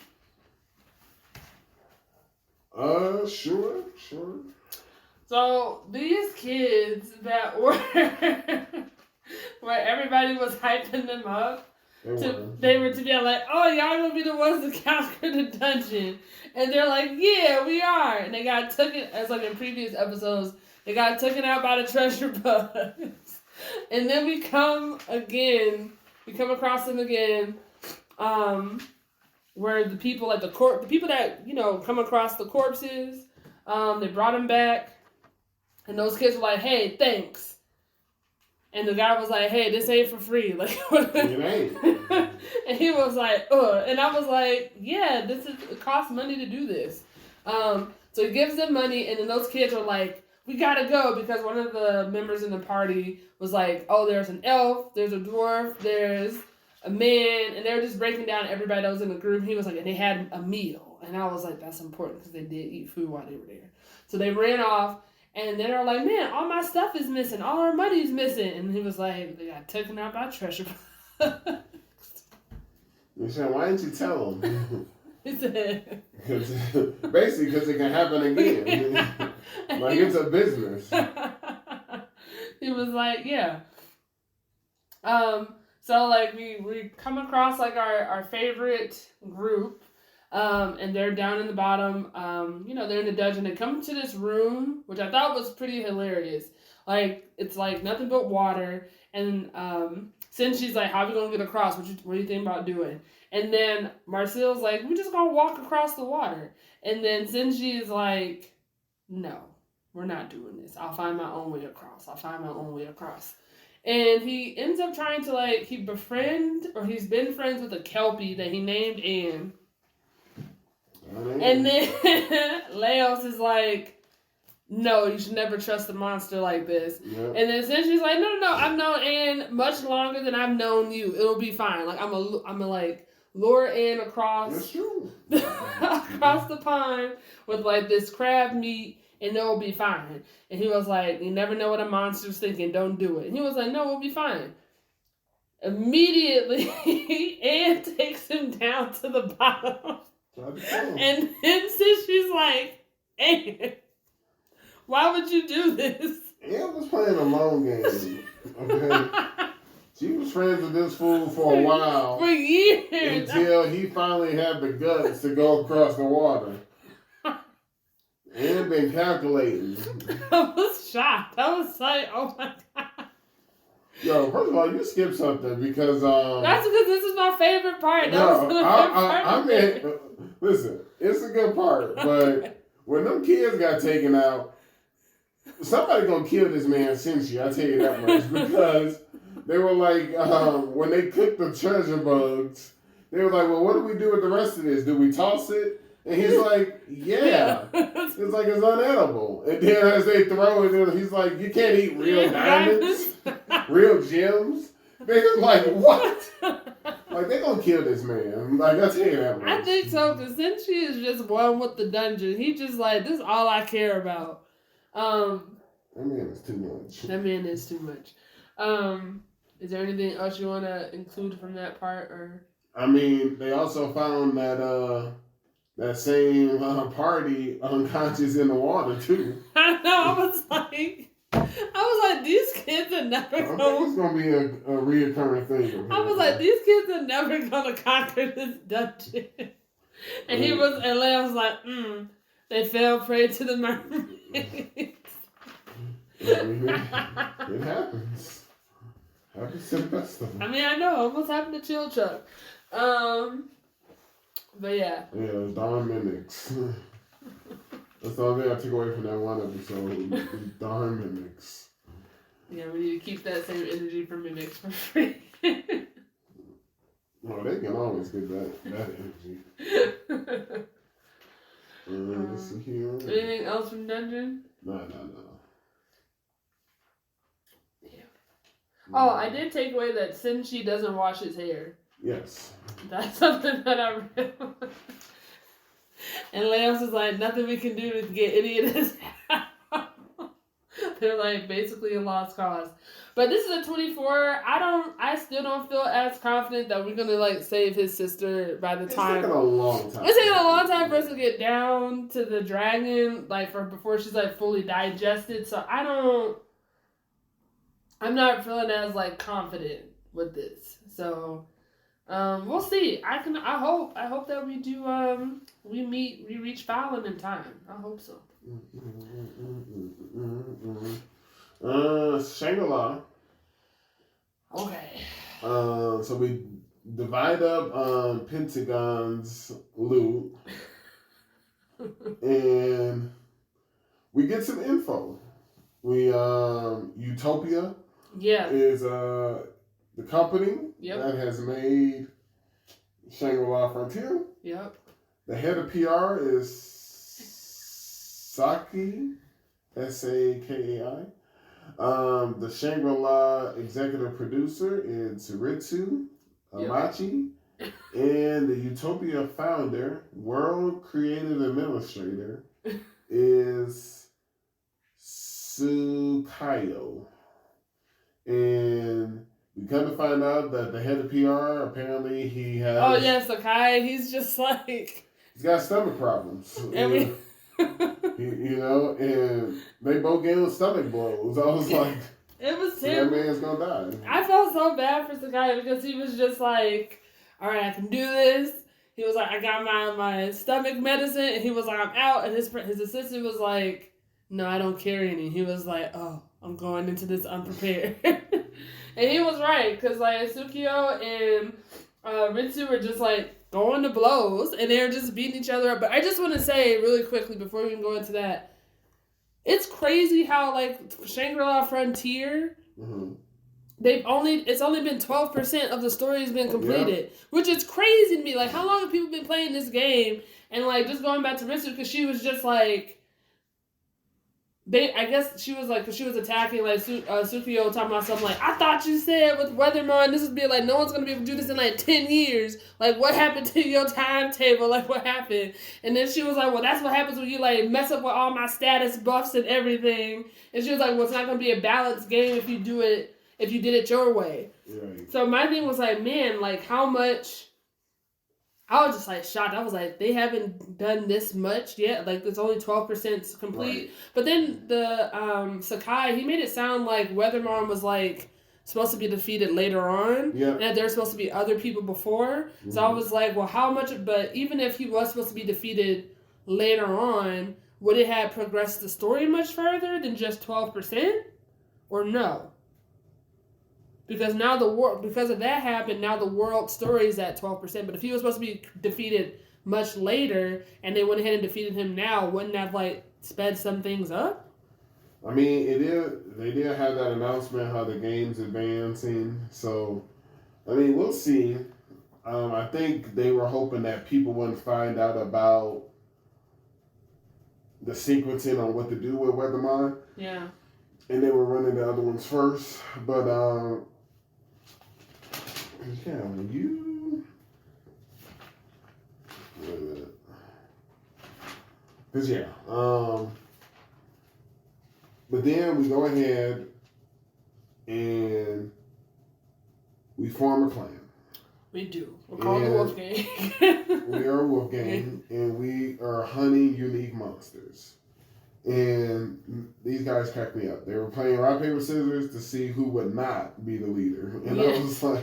Sure. So these kids that were where everybody was hyping them up. They were to be like, oh, y'all gonna be the ones to conquer the dungeon. And they're like, yeah, we are. And they got taken, as like in previous episodes, they got taken out by the treasure bugs. And then we come across them again, where the people, like the people that, come across the corpses, they brought them back. And those kids were like, hey, thanks. And the guy was like, hey, this ain't for free. Like, it ain't. And he was like, ugh. And I was like, yeah, it costs money to do this. So he gives them money, and then those kids are like, we gotta go, because one of the members in the party was like, oh, there's an elf, there's a dwarf, there's a man, and they were just breaking down everybody that was in the group. He was like, and they had a meal. And I was like, that's important, because they did eat food while they were there. So they ran off. And then they're like, man, all my stuff is missing. All our money's missing. And he was like, they got taken out by treasure. You said, why didn't you tell them? He said, basically, because it can happen again. Like, it's a business. He was like, yeah. So, like, we come across, like, our favorite group. And they're down in the bottom, they're in the dungeon. They come to this room, which I thought was pretty hilarious. Like, it's like nothing but water. And since she's like, how are we going to get across? What do you think about doing? And then Marcel's like, we're just going to walk across the water. And then Sinji's like, no, we're not doing this. I'll find my own way across. And he ends up trying to, like, he's been friends with a Kelpie that he named Anne. And then Leos is like, no, you should never trust a monster like this. Yep. And then Sinji's like, no, I've known Anne much longer than I've known you. It'll be fine. Like, I'm a like, lure Anne across the pond with, like, this crab meat, and it'll be fine. And he was like, you never know what a monster's thinking. Don't do it. And he was like, no, it'll be fine. Immediately, Anne takes him down to the bottom. And then she's like, hey, why would you do this? Anne was playing a long game. Okay? She was friends with this fool for a while. For years. Until he finally had the guts to go across the water. Anne been calculating. I was shocked. I was like, oh my God. Yo, first of all, you skipped something because that's because this is my favorite part. Listen, it's a good part, but when them kids got taken out, somebody gonna kill this man Sinji, I tell you that much, because they were like, when they cooked the treasure bugs, they were like, well, what do we do with the rest of this? Do we toss it? And he's like, yeah. It's like, it's unedible. And then as they throw it, he's like, you can't eat real diamonds, real gems. They're like, what? Like, they gonna kill this man. Like, I'll tell you that much. I think so, because since she is just one with the dungeon, he just like, this is all I care about. That man is too much. Is there anything else you want to include from that part? Or? I mean, they also found that same party unconscious in the water, too. I know, I was like, these kids are never going to... I think it's going to be a reoccurring thing. I was like, these kids are never going to conquer this dungeon. And Leia was like, they fell prey to the mermaids. It happens. Happens to the best of them. I mean, I know, almost happened to Chill Chuck. But yeah. Yeah, it was darn mimics. That's the only thing I took away from that one episode. Darn mimics. Yeah, we need to keep that same energy for mimics for free. Well, they can always get that energy. Let's see here. Anything else from Dungeon? No. Yeah. Oh, I did take away that Sinji doesn't wash his hair. Yes. That's something that I read. And Leos is like, nothing we can do to get any of this out. they're like basically a lost cause. But this is a 24. I still don't feel as confident that we're gonna like save his sister by the time. It's taking a long time. It's taking a long time for us to get down to the dragon, like before she's like fully digested. So I'm not feeling as like confident with this. So we'll see. I hope that we do we reach Fallon in time. I hope so. Shangri-la. Okay. So we divide up Pentagon's loot and we get some info. We Utopia is the company that has made Shangri-La Frontier. Yep. The head of PR is Saki, Sakai. The Shangri-La executive producer is Ritsu Amachi. And the Utopia founder, world creative administrator, is Tsukayo. And we come to find out that the head of PR, apparently he has... Oh, yeah, Sakai. He's just like... He's got stomach problems. And and they both gave him stomach blows. I was like... It was terrible. That man's gonna die. I felt so bad for Sakai because he was just like, all right, I can do this. He was like, I got my stomach medicine. And he was like, I'm out. And his assistant was like, no, I don't carry any. He was like, oh, I'm going into this unprepared. And he was right, because like Tsukio and Ritsu were just like going to blows, and they were just beating each other up. But I just want to say really quickly before we even go into that, it's crazy how like Shangri-La Frontier, it's only been 12% of the story has been completed, which is crazy to me. Like, how long have people been playing this game? And like just going back to Ritsu, because she was just like. I guess she was like, because she was attacking like Tsukio, talking about something like, I thought you said with Weatherman this would be like, no one's going to be able to do this in like 10 years. Like, what happened to your timetable? Like, what happened? And then she was like, well, that's what happens when you like mess up with all my status buffs and everything. And she was like, well, it's not going to be a balanced game if you did it your way. Right. So my thing was like, man, like how much... I was just like shocked. I was like, they haven't done this much yet. Like, it's only 12% complete. Right. But then the Sakai, he made it sound like Weatherman was like supposed to be defeated later on. Yeah. And that there were supposed to be other people before. Mm-hmm. So I was like, well, how much? But even if he was supposed to be defeated later on, would it have progressed the story much further than just 12%? Or no? Because now because of that happened, now the world story is at 12%. But if he was supposed to be defeated much later, and they went ahead and defeated him now, wouldn't that like sped some things up? I mean, they did have that announcement how the game's advancing. So, I mean, we'll see. I think they were hoping that people wouldn't find out about the sequencing on what to do with Weatherman. Yeah. And they were running the other ones first, but yeah, you. Cause yeah, but then we go ahead and we form a clan. We do. We're called the Wolf Gang. We are a Wolf Gang, and we are hunting unique monsters. And these guys cracked me up. They were playing rock, paper, scissors to see who would not be the leader. And I was like,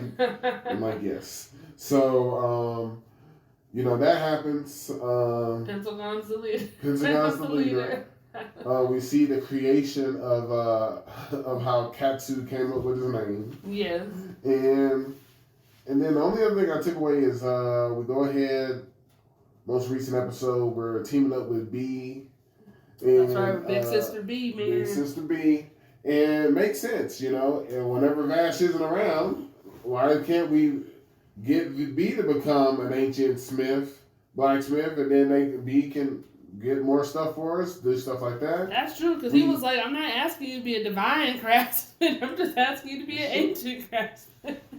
yes. So, that happens. Pentagon's the leader. Pentagon's the leader. We see the creation of how Katsu came up with his name. Yes. And then the only other thing I took away is we go ahead, most recent episode, we're teaming up with B. And, that's right, Big Sister B, man. Big Sister B. And it makes sense, And whenever Vash isn't around, why can't we get B to become an ancient blacksmith, and then B can get more stuff for us, do stuff like that? That's true, because he was like, I'm not asking you to be a divine craftsman. I'm just asking you to be an ancient craftsman.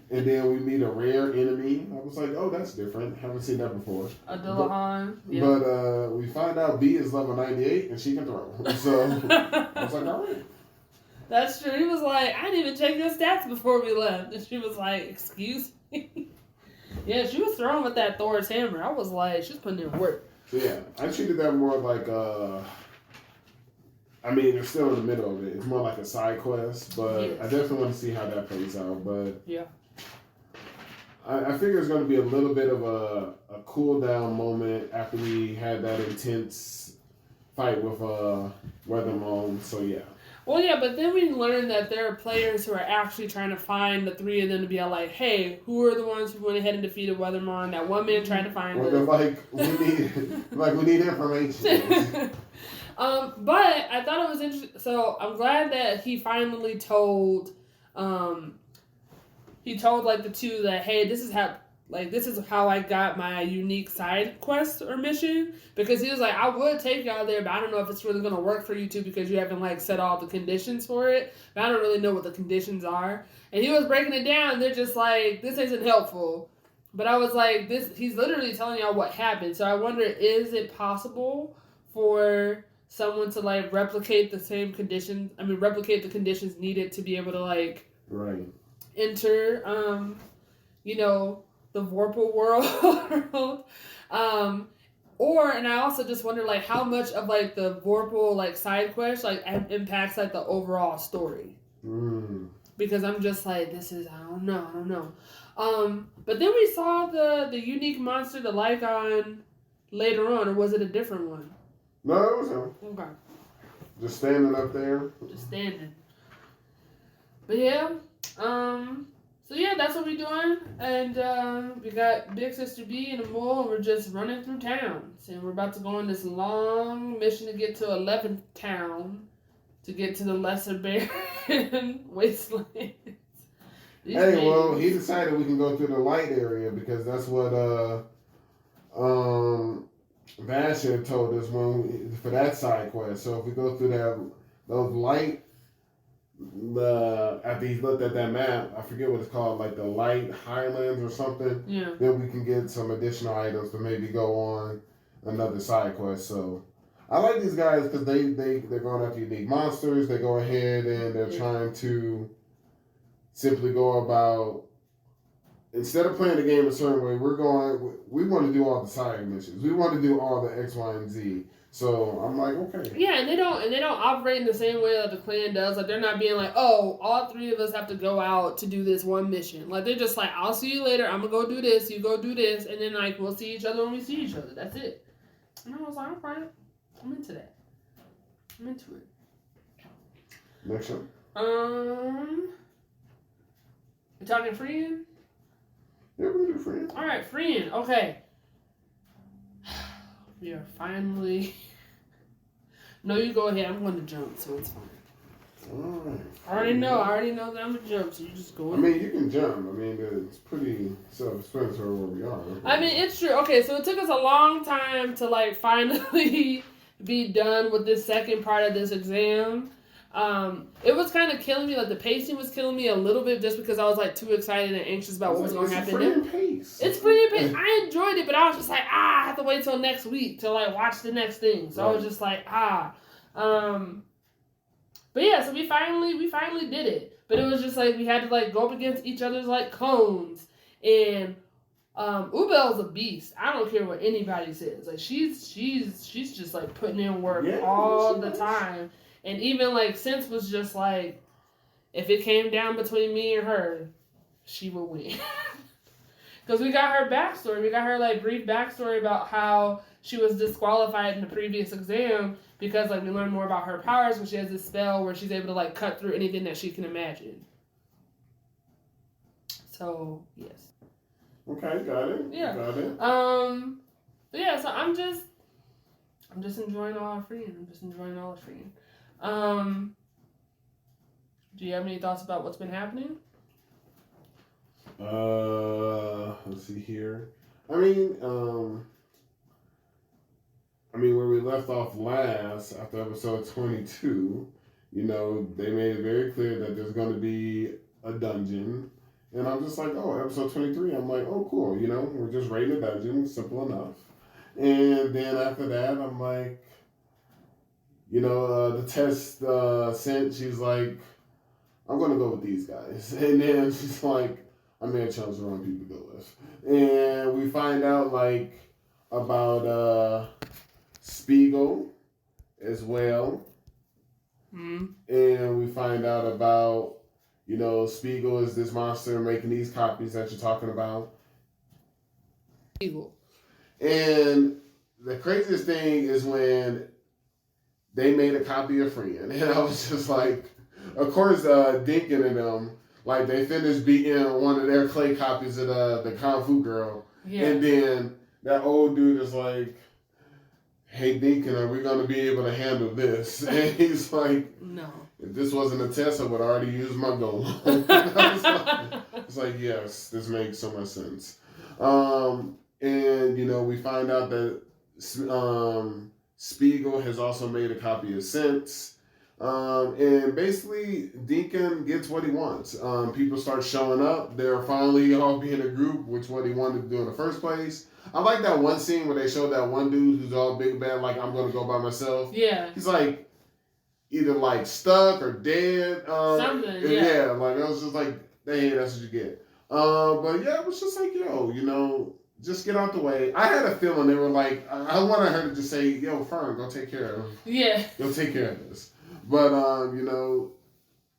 And then we meet a rare enemy. I was like, oh, that's different. Haven't seen that before. A Dillahan. Yeah. But we find out B is level 98 and she can throw. So I was like, all right. That's true. He was like, I didn't even check your stats before we left. And she was like, excuse me? Yeah, she was throwing with that Thor's hammer. I was like, she's putting in work. So yeah, I treated that more like I mean, they're still in the middle of it. It's more like a side quest, but yes. I definitely want to see how that plays out. But yeah, I figure it's going to be a little bit of a cool down moment after we had that intense fight with Weathermoan. So yeah. Well, yeah, but then we learned that there are players who are actually trying to find the three of them to be like, hey, who are the ones who went ahead and defeated Weathermoan? That one man tried to find well, them. We need information. But I thought it was interesting. So I'm glad that he finally told, like the two that, hey, this is how I got my unique side quest or mission, because he was like, I would take y'all there, but I don't know if it's really going to work for you two because you haven't like set all the conditions for it, but I don't really know what the conditions are. And he was breaking it down, and they're just like, this isn't helpful. But I was like, he's literally telling y'all what happened. So I wonder, is it possible for someone to like replicate the same conditions? I mean, replicate the conditions needed to be able to like enter, the Vorpal world. And I also just wonder like how much of like the Vorpal like side quest like impacts like the overall story. Because I'm just like, I don't know. But then we saw the unique monster, the Lygon, later on, or was it a different one? No, it was him. Okay. Just standing up there. Just standing. But yeah, so yeah, that's what we're doing. And we got Big Sister B and the Mole, and we're just running through towns. And we're about to go on this long mission to get to 11th town, to get to the Lesser Baron Wasteland. Well, he decided we can go through the light area because that's what Vasher told us for that side quest. So if we go through those light, after he looked at that map, I forget what it's called, like the Light Highlands or something. Yeah. Then we can get some additional items to maybe go on another side quest. So I like these guys because they're going after unique monsters. They go ahead and they're trying to simply go about, instead of playing the game a certain way, we want to do all the side missions. We want to do all the X, Y, and Z. So I'm like, okay. Yeah, and they don't operate in the same way that the clan does. Like, they're not being like, oh, all three of us have to go out to do this one mission. Like, they're just like, I'll see you later. I'm gonna go do this. You go do this, and then like we'll see each other when we see each other. That's it. And I was like, alright, I'm into that. I'm into it. Next one. You talking freeing? Yeah, we can do freeing. All right, freeing. Okay. We are finally. No, you go ahead. I'm going to jump, so it's fine. All right. I already know that I'm going to jump, so you just go. I mean, you can jump. I mean, it's pretty self-explanatory where we are. I mean, it's true. Okay, so it took us a long time to like finally be done with this second part of this exam. It was kind of killing me. Like, the pacing was killing me a little bit just because I was like too excited and anxious about what was going to happen. It's free and pace. I enjoyed it, but I was just like, I have to wait till next week to like watch the next thing. So I was just like, But yeah, so we finally did it. But it was just like we had to like go up against each other's like cones. And Ubel's a beast. I don't care what anybody says. Like, she's just like putting in work all the time. And even like Sense was just like, if it came down between me and her, she would win. Because we got her backstory. We got her like brief backstory about how she was disqualified in the previous exam because like we learned more about her powers when she has this spell where she's able to like cut through anything that she can imagine. So yes. Okay, got it. Yeah. Got it. But yeah, so I'm just enjoying all our freeing. Do you have any thoughts about what's been happening? Let's see here. I mean, where we left off last, after episode 22, they made it very clear that there's going to be a dungeon. And I'm just like, oh, episode 23, I'm like, oh, cool, we're just raiding a dungeon, simple enough. And then after that, I'm like, the test sent, she's like, I'm going to go with these guys. And then she's like, I may have chose the wrong people to go with. And we find out, like, about Spiegel as well. Mm-hmm. And we find out about, you know, Spiegel is this monster making these copies that you're talking about. Spiegel. And the craziest thing is when they made a copy of Friend. And I was just like, of course, Dinkin and them, like, they finished beating one of their clay copies of the Kung Fu girl. Yeah. And then that old dude is like, hey, Dinkin, are we going to be able to handle this? And he's like, no. If this wasn't a test, I would already use my goal. It's like, yes, this makes so much sense. And, you know, we find out that Spiegel has also made a copy of Sense. And basically, Deacon gets what he wants. People start showing up. They're finally all being a group, which what he wanted to do in the first place. I like that one scene where they showed that one dude who's all big bad, like, I'm going to go by myself. Yeah. He's like, either like stuck or dead. Something, yeah. Like, I was just like, hey, that's what you get. But yeah, it was just like, yo, you know, just get out the way. I had a feeling they were like, I wanted her to just say, yo, Fern, go take care of him. Yeah. Go take care of this. But, you know,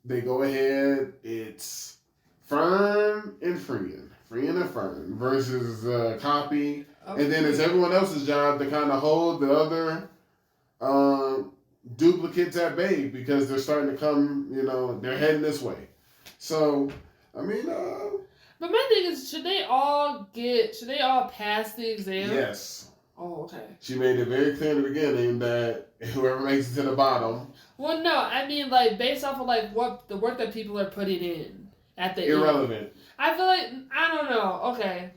they go ahead. It's Fern and Friend. Friend and Fern versus Copy. Okay. And then it's everyone else's job to kind of hold the other duplicates at bay because they're starting to come, you know, they're heading this way. So, I mean, but my thing is, should they all pass the exam? Yes. Oh, okay. She made it very clear in the beginning that whoever makes it to the bottom. Well, no, I mean, like, based off of, like, what the work that people are putting in at the irrelevant. end. I feel like, I don't know. Okay.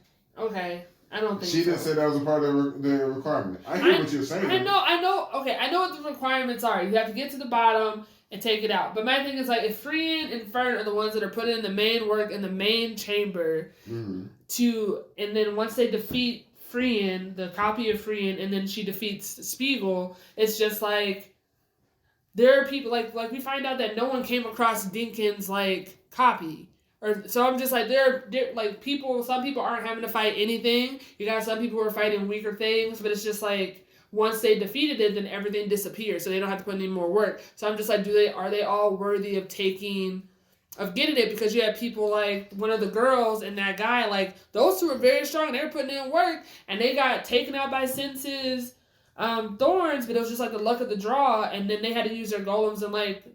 I don't think she didn't say that was a part of the requirement. I hear what you're saying. I know. Okay, I know what the requirements are. You have to get to the bottom and take it out. But my thing is, like, if Friend and Fern are the ones that are putting in the main work in the main chamber and then once they defeat Friend, the copy of Friend, and then she defeats Spiegel, it's just like, there are people, like we find out that no one came across Dinkin's, like, copy. So I'm just like, they're like, some people aren't having to fight anything. You got some people who are fighting weaker things, but it's just like, once they defeated it, then everything disappears, so they don't have to put any more work. So I'm just like, are they all worthy of getting it? Because you have people like one of the girls and that guy, like, those two are very strong. They were putting in work, and they got taken out by Sense's thorns, but it was just like the luck of the draw, and then they had to use their golems and, like,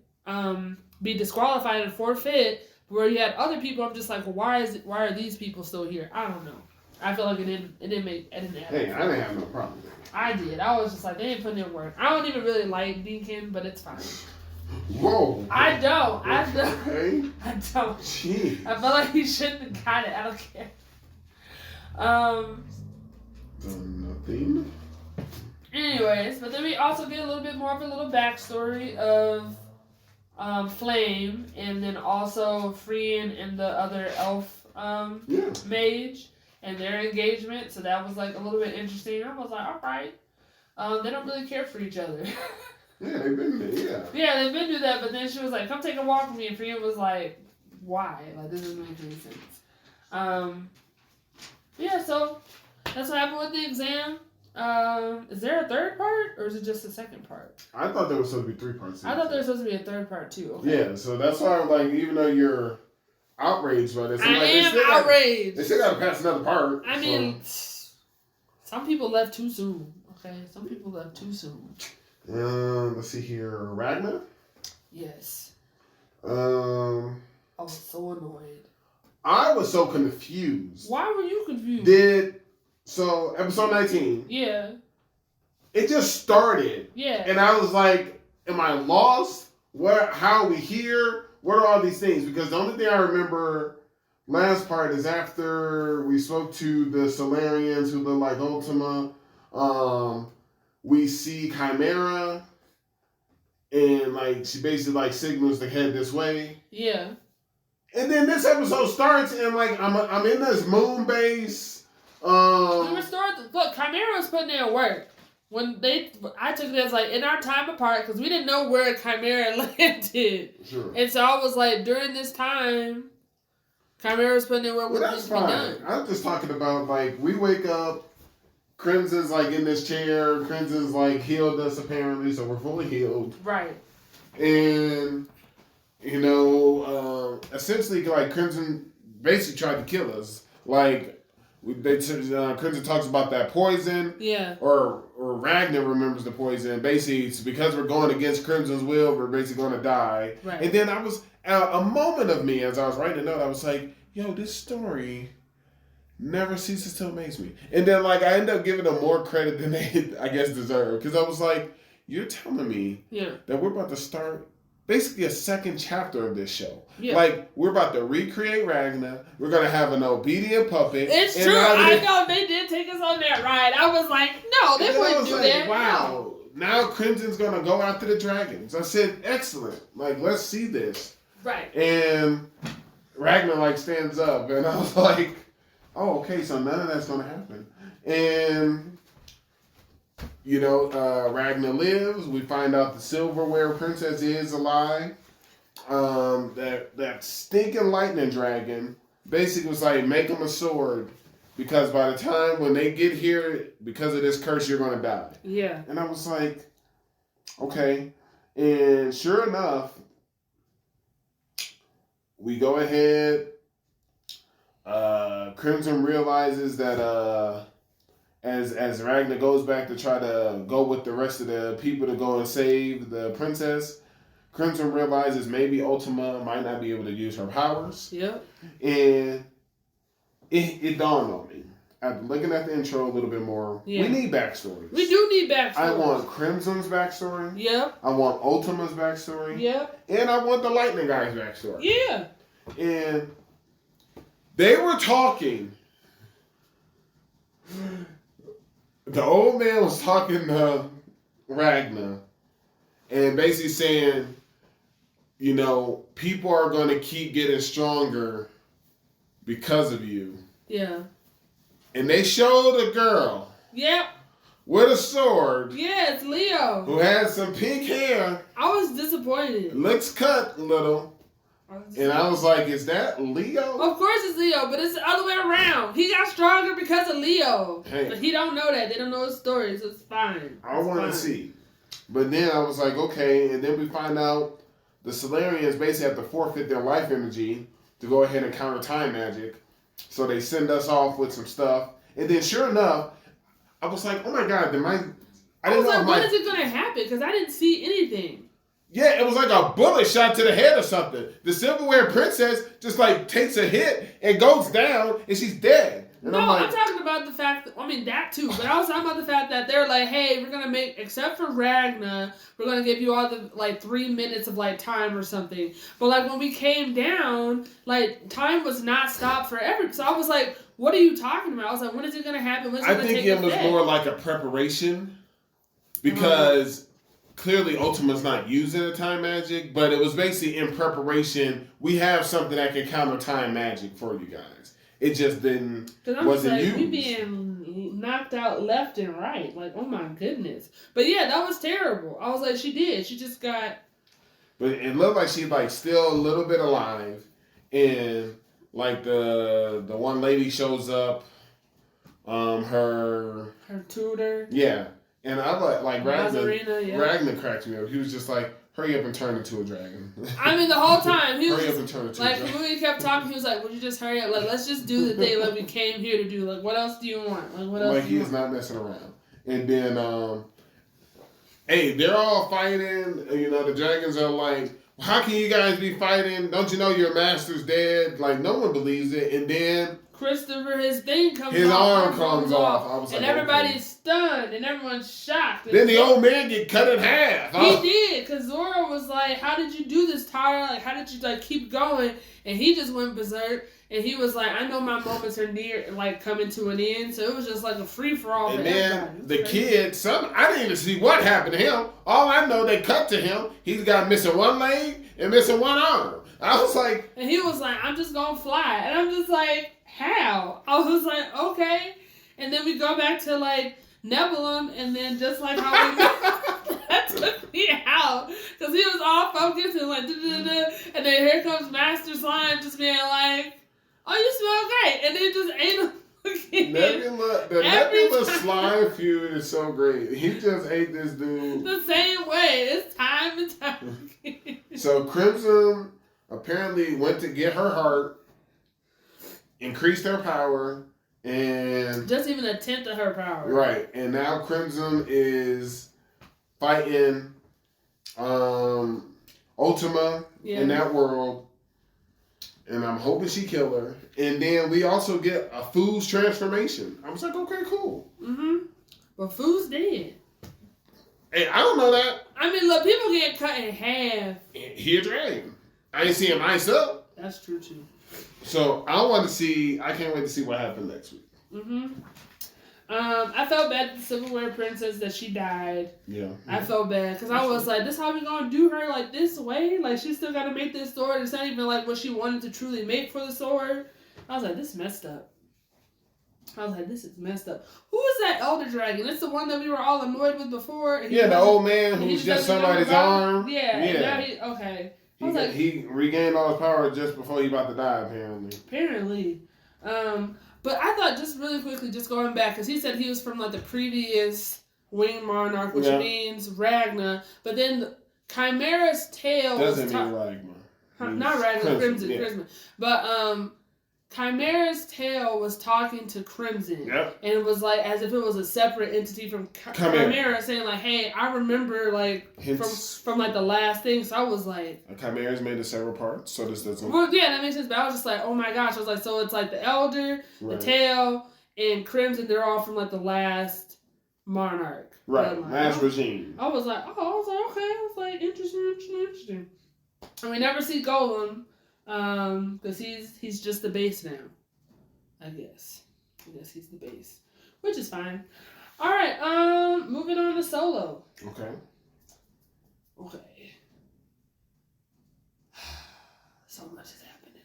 be disqualified and forfeit. Where you had other people, I'm just like, well, why are these people still here? I don't know. I feel like it didn't happen. Hey, I didn't have no problem with it. I did. I was just like, they ain't putting in work. I don't even really like Deacon, but it's fine. Whoa. I don't. Okay. I don't. Jeez. I feel like he shouldn't have got it. I don't care. Nothing. Anyways, but then we also get a little bit more of a little backstory of Flame, and then also Friend and the other elf mage and their engagement. So that was, like, a little bit interesting. I was like, all right. They don't really care for each other. Yeah, they've been there, Yeah, they've been through that, but then she was like, come take a walk with me, and Friend was like, why? Like, this doesn't make any sense. Yeah, so that's what happened with the exam. Is there a third part, or is it just the second part? I thought there was supposed to be 3 parts. I thought there was supposed to be a third part too. Okay. Yeah, so that's why I'm like, even though you're outraged by this, I am outraged. They still got to pass another part. I mean, some people left too soon. Okay, some people left too soon. Let's see here, Ragnar. Yes. I was so annoyed. I was so confused. Why were you confused? So, episode 19. Yeah. It just started. Yeah. And I was like, am I lost? How are we here? What are all these things? Because the only thing I remember last part is after we spoke to the Solarians who look like Ultima. We see Chimera. And, like, she basically, like, signals to head this way. Yeah. And then this episode starts and, like, I'm in this moon base. Look, Chimera was putting in work. I took it as like in our time apart because we didn't know where Chimera landed. Sure. And so I was like, during this time, Chimera was putting in where we that's to be done. I'm just talking about like we wake up, Crimson's like in this chair, Crimson's like healed us apparently, so we're fully healed. Right. And essentially like Crimson basically tried to kill us. Like Crimson talks about that poison. Yeah. Or Ragnar remembers the poison. Basically, it's because we're going against Crimson's will, we're basically going to die. Right. And then I was a moment of me as I was writing a note. I was like, "Yo, this story never ceases to amaze me." And then like I ended up giving them more credit than they, I guess, deserve, because I was like, "You're telling me that we're about to start." Basically a second chapter of this show. Yeah. Like, we're about to recreate Ragnar. We're going to have an obedient puppet. It's true. I know. They did take us on that ride. I was like, no, they wouldn't do that. Wow. Now Crimson's going to go after the dragons. I said, excellent. Like, let's see this. Right. And Ragnar, like, stands up. And I was like, oh, okay, so none of that's going to happen. And... Ragnar lives. We find out the silverware princess is alive. That stinking lightning dragon basically was like, make him a sword, because by the time when they get here, because of this curse, you're going to die. Yeah. And I was like, okay. And sure enough, we go ahead. Crimson realizes that... As Ragnar goes back to try to go with the rest of the people to go and save the princess, Crimson realizes maybe Ultima might not be able to use her powers. Yep. And it dawned on me, after looking at the intro a little bit more, we need backstories. We do need backstories. I want Crimson's backstory. Yep. I want Ultima's backstory. Yep. And I want the Lightning guy's backstory. Yeah. And they were talking... The old man was talking to Ragnar and basically saying, people are going to keep getting stronger because of you. Yeah. And they showed a girl. Yep. With a sword. Yeah, it's Leo. Who has some pink hair. I was disappointed. Looks cut a little. And I was like, is that Leo? Of course it's Leo, but it's the other way around. He got stronger because of Leo. Hey. But he don't know that. They don't know his story, so it's fine. I want to see. But then I was like, okay. And then we find out the Solarians basically have to forfeit their life energy to go ahead and counter time magic. So they send us off with some stuff. And then sure enough, I was like, oh my God, I was like, when is it going to happen? Because I didn't see anything. Yeah, it was like a bullet shot to the head or something. The silverware princess just like takes a hit and goes down and she's dead. And I'm talking about the fact that, that too, but I was talking about the fact that they're like, hey, we're going to make, except for Ragnar, we're going to give you all the 3 minutes of time or something. But when we came down, time was not stopped forever. So I was like, what are you talking about? I was like, when is it going to happen? When's it I think it was more like a preparation because... Clearly, Ultima's not using the time magic, but it was basically in preparation. We have something that can counter time magic for you guys. It just wasn't used. We being knocked out left and right. Oh my goodness. But yeah, that was terrible. I was like, she did. She just got. But it looked like she's still a little bit alive, and the one lady shows up. Her tutor. Yeah. And I Ragnar cracked me up. He was just like, hurry up and turn into a dragon. The whole time. He was hurry up and turn into a dragon. When we kept talking, he was like, would you just hurry up? Let's just do the thing we came here to do. What else do you want? What else do you want? He's not messing around. And then, hey, they're all fighting. The dragons are like, how can you guys be fighting? Don't you know your master's dead? No one believes it. And then... Christopher, his thing comes off. His arm comes off. I was and everybody's stunned and everyone's shocked. Then the old man get cut in half. He did, because Zora was like, how did you do this, Tara? How did you keep going? And he just went berserk. And he was like, I know my moments are near, coming to an end. So it was just a free-for-all for everybody. And then the kid, I didn't even see what happened to him. All I know, they cut to him. He's got missing one leg and missing one arm. I was like... And he was like, I'm just going to fly. And I'm just like, how? I was like, okay. And then we go back to, Nebulum, and then just like how we that took me out because he was all focused and like and then here comes Master Slime just being like, "Oh, you smell great," and then just ate him again. Nebula slime feud is so great. He just ate this dude the same way. It's time and time again. So Crimson apparently went to get her heart, increased her power, and just even a tenth of her power. Right, and now Crimson is fighting Ultima in that world, and I'm hoping she kill her. And then we also get a Foo's transformation. I was like, okay, cool. But Foo's dead. Hey, I don't know that. I mean, look, people get cut in half. He a dragon. I ain't see him ice up. That's true too. So I can't wait to see what happens next week. I felt bad at the Silverware Princess that she died. Yeah. I felt bad because I was like, this how we gonna do her like this way? Like she still gotta make this sword. It's not even like what she wanted to truly make for the sword. I was like, this is messed up. Who is that elder dragon? It's the one that we were all annoyed with before. Yeah, the old man who's just somebody's arm. Yeah. Now okay. He regained all his power just before he about to die, apparently. But I thought just really quickly, just going back, because he said he was from like the previous Winged Monarch, which means Ragna. But then Chimera's tail doesn't mean Ragna. Not Ragna, Crimson. But Chimera's tail was talking to Crimson, and it was like as if it was a separate entity from Chimera, saying like, "Hey, I remember like from like the last thing." So I was like, Chimera's made of several parts, so this doesn't. Well, yeah, that makes sense. But I was just like, "Oh my gosh!" I was like, "So it's like the Elder, the Tail, and Crimson. They're all from like the last Monarch, last regime." I was like, "Oh," I was like, "Okay." I was like, "Interesting." And we never see Golem. Because he's just the base now, I guess he's the base, which is fine. All right, moving on to Solo. Okay. So much is happening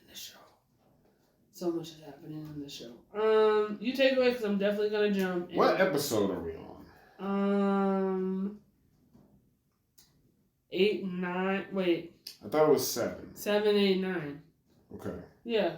in this show. You take it away because I'm definitely gonna jump. What episode are we on? 8, 9. Wait. I thought it was 7. 7, 8, 9. Okay. Yeah.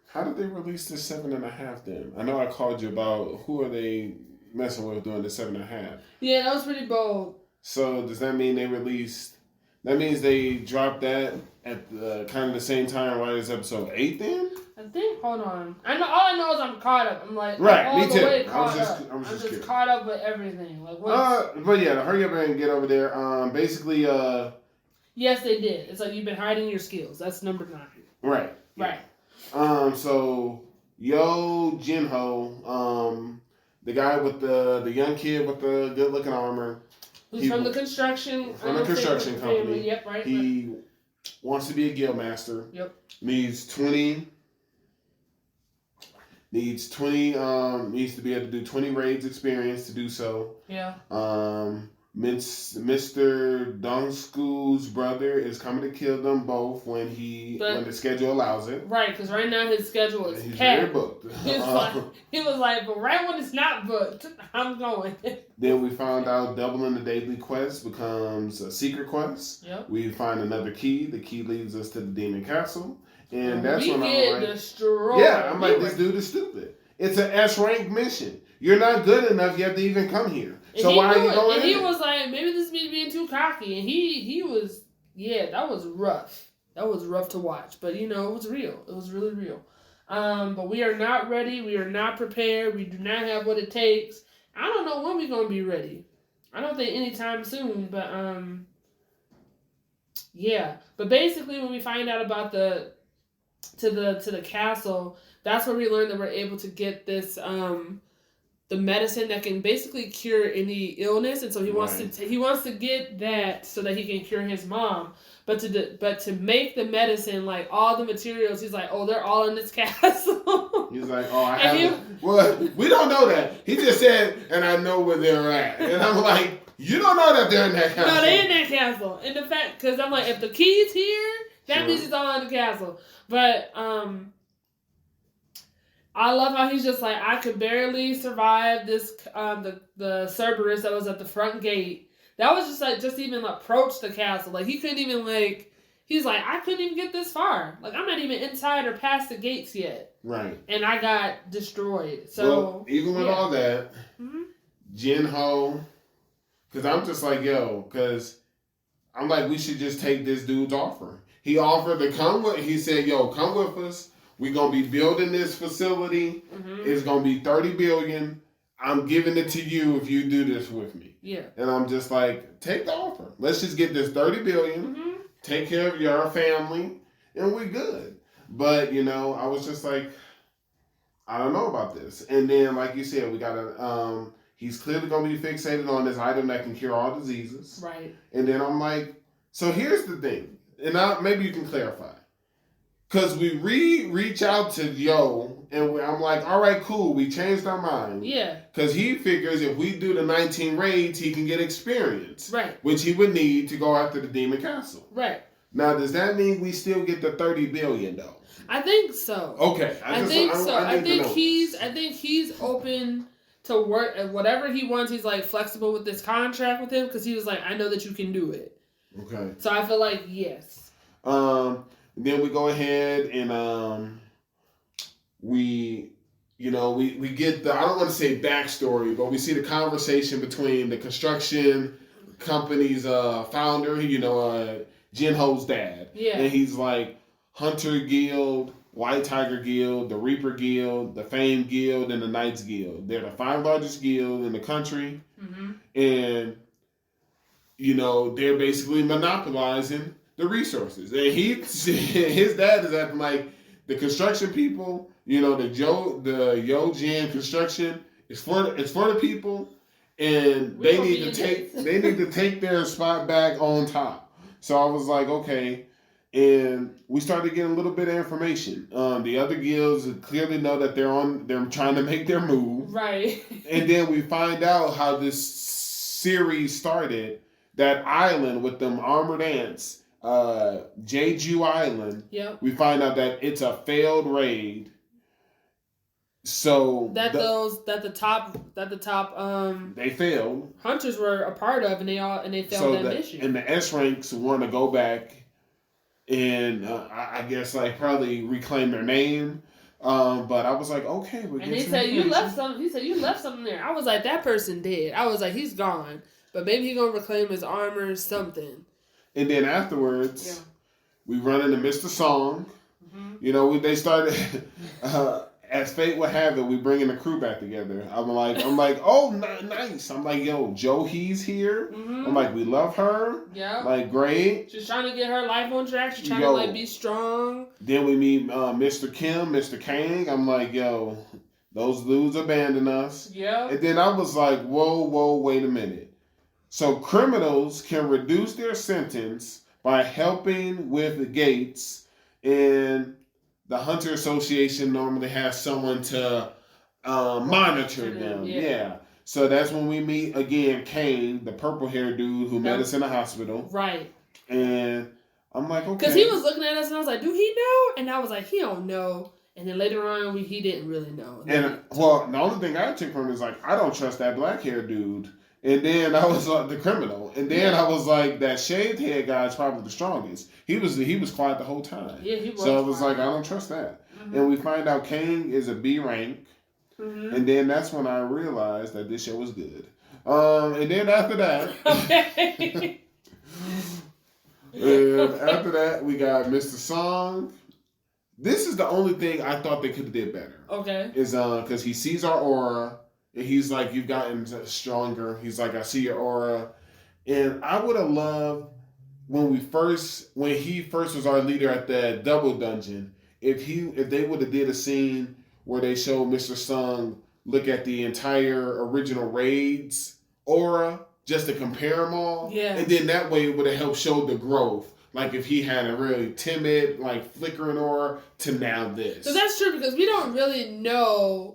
How did they release the 7.5 then? I know I called you about who are they messing with doing the 7.5. Yeah, that was pretty bold. So does that mean they released? That means they dropped that at the kind of the same time right as episode 8 then? I think. Hold on. I know. All I know is I'm caught up. I'm like me too. I'm just caught up with everything. Like what? But yeah, hurry up and get over there. Basically. Yes, they did. It's like you've been hiding your skills. That's number 9. Right. So Jinho, the guy with the young kid with the good looking armor. Who's from the construction company. Yep, right. He wants to be a guild master. Yep. Needs 20. Needs to be able to do 20 raids experience to do so. Yeah. Mr. Dongsku's brother is coming to kill them both when the schedule allows it. Right, because right now his schedule is he's packed. very booked. He was like, but right when it's not booked, I'm going. Then we found out doubling the daily quest becomes a secret quest. Yep. We find another key. The key leads us to the demon castle. And that's when I'm like, destroyed. Yeah, I'm like, this dude is stupid. It's an S-rank mission. You're not good enough yet to even come here. So why are you going in? And he was like, maybe this is me being too cocky. And he was, that was rough. That was rough to watch. But, it was real. It was really real. But we are not ready. We are not prepared. We do not have what it takes. I don't know when we're going to be ready. I don't think anytime soon. But, But basically, when we find out about the castle, that's where we learn that we're able to get this the medicine that can basically cure any illness, and so he wants to get that so that he can cure his mom. But to make the medicine, like all the materials, he's like, oh, they're all in this castle. He's like, oh, I have. Well, we don't know that. He just said, and I know where they're at, and I'm like, you don't know that they're in that castle. No, they're in that castle. And the fact, because I'm like, if the key's here, that means it's all in the castle. But I love how he's just like, I could barely survive this, the Cerberus that was at the front gate. That was just like, just even approach the castle. Like, he couldn't even like, he's like, I couldn't even get this far. Like, I'm not even inside or past the gates yet. Right. And I got destroyed. So, well, even with all that, Jinho, because I'm just like, yo, because I'm like, we should just take this dude's offer. He offered to come with, he said, yo, come with us. We're going to be building this facility. It's going to be $30 billion. I'm giving it to you if you do this with me. Yeah. And I'm just like, take the offer. Let's just get this $30 billion, take care of your family, and we're good. But, you know, I was just like, I don't know about this. And then, like you said, we got to, he's clearly going to be fixated on this item that can cure all diseases. Right. And then I'm like, so here's the thing. And maybe you can clarify. Because we reach out to Yo, and I'm like, all right, cool. We changed our mind. Yeah. Because he figures if we do the 19 raids, he can get experience. Right. Which he would need to go after the Demon Castle. Right. Now, does that mean we still get the $30 billion, though? I think so. Okay. I think so. I think he's open to work at whatever he wants. He's like flexible with this contract with him because he was like, I know that you can do it. Okay. So I feel like yes. Then we go ahead and we get the, I don't want to say backstory, but we see the conversation between the construction company's founder, Jinho's dad. Yeah. And he's like, Hunter Guild, White Tiger Guild, the Reaper Guild, the Fame Guild, and the Knights Guild. They're the 5 largest guilds in the country. And, they're basically monopolizing the resources. And his dad is acting like the construction people, the Yojin construction is for the people, and they need to take their spot back on top. So I was like, okay. And we started getting a little bit of information. The other guilds clearly know that they're trying to make their move. Right. And then we find out how this series started. That island with them armored ants, Jeju Island. Yep. We find out that it's a failed raid. So the top they failed. Hunters were a part of, and they failed that mission. And the S ranks want to go back and I guess like probably reclaim their name. But I was like, okay, we. And he said you left something. He said you left something there. I was like, that person dead. I was like, he's gone. But maybe he's going to reclaim his armor or something. And then afterwards, we run into Mr. Song. They started, as fate would have it, we bringing the crew back together. I'm like, oh, nice. I'm like, yo, Johi's here. I'm like, we love her. Yeah. Like, great. She's trying to get her life on track. She's trying to, be strong. Then we meet Mr. Kim, Mr. Kang. I'm like, yo, those dudes abandoned us. Yeah. And then I was like, whoa, wait a minute. So criminals can reduce their sentence by helping with the gates, and the Hunter Association normally has someone to monitor them. Yeah. So that's when we meet again Kane, the purple-haired dude who met us in the hospital. Right. And I'm like, okay. Because he was looking at us, and I was like, do he know? And I was like, he don't know. And then later on, he didn't really know. And the only thing I took from him is like, I don't trust that black-haired dude. And then I was like the criminal, and then I was like that shaved head guy is probably the strongest. He was quiet the whole time. Yeah, he was. So I was like, I don't trust that. And we find out Kang is a B rank, and then that's when I realized that this show was good. And then after that, and after that we got Mr. Song. This is the only thing I thought they could have did better. Okay, is because he sees our aura. And he's like, you've gotten stronger. He's like, I see your aura. And I would have loved when he first was our leader at the double dungeon, if they would have did a scene where they showed Mr. Sung look at the entire original raids aura just to compare them all. Yeah. And then that way it would have helped show the growth. Like if he had a really timid, like flickering aura to now this. So that's true because we don't really know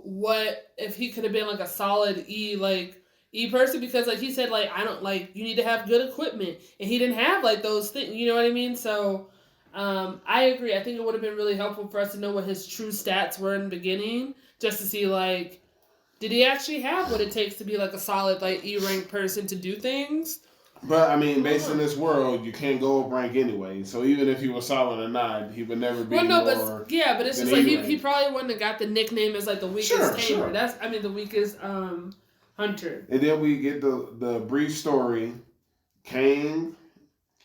if he could have been like a solid E person because like he said like I don't like you need to have good equipment and he didn't have like those things. You know what I mean? So I agree. I think it would have been really helpful for us to know what his true stats were in the beginning, just to see, like, did he actually have what it takes to be, like, a solid, like, E-rank person to do things? But, I mean, based in this world, you can't go up rank anyway. So even if he was solid or not, he would never be but it's just like E-rank. he probably wouldn't have got the nickname as, like, the weakest tamer. Sure. The weakest hunter. And then we get the brief story. Cain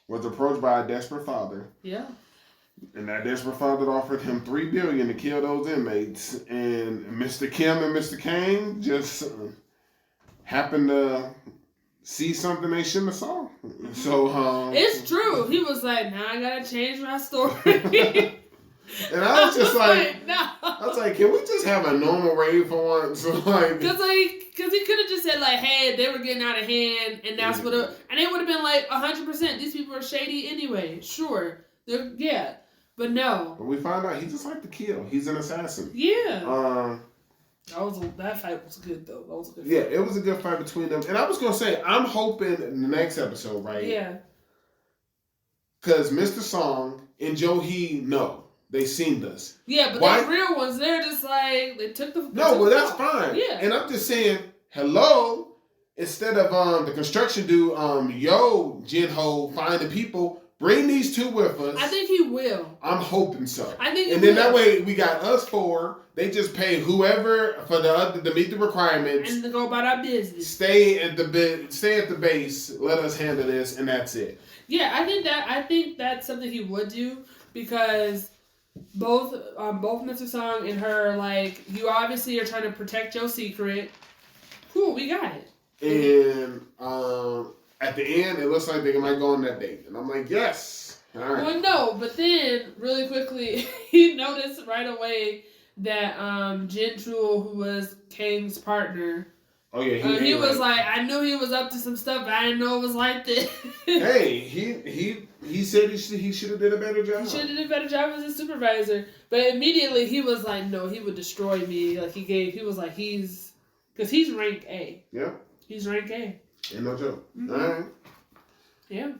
was approached by a desperate father. Yeah. And that desperate father offered him $3 billion to kill those inmates. And Mr. Kim and Mr. Cain just happened to see something they shouldn't have saw. So it's true. He was like, "Now I gotta change my story." And I was just like, no. I was like, can we just have a normal raid for once? Because he could have just said, like, hey, they were getting out of hand, and that's what and it would have been like 100%. These people are shady anyway. Sure. But no. But we found out he just liked to kill. He's an assassin. Yeah. That fight was good, though. That was a good fight. Yeah, it was a good fight between them. And I was going to say, I'm hoping in the next episode, right? Yeah. Because Mr. Song and Joe He, no. They seen us. Yeah, but the real ones, they're just like, they took the... No, well, that's fine. Yeah. And I'm just saying, hello, instead of the construction dude, yo, Jinho, find the people, bring these two with us. I think he will. I'm hoping so. I think and then that way, we got us four. They just pay whoever for the other to meet the requirements. And to go about our business. Stay at the base, let us handle this, and that's it. Yeah, I think that's something he would do, because... Both Mr. Song and her, like, you obviously are trying to protect your secret. Cool, we got it. And at the end, it looks like they might go on that date. And I'm like, yes. All right. Well, no, but then, really quickly, he noticed right away that Jinchul, who was Kang's partner... Oh, yeah. He was like, I knew he was up to some stuff, but I didn't know it was like this. Hey, he said he should have did a better job. He should have did a better job as a supervisor. But immediately he was like, no, he would destroy me. Like, he was like, because he's rank A. Yeah. He's rank A. Ain't no joke. Mm-hmm. All right. Yeah.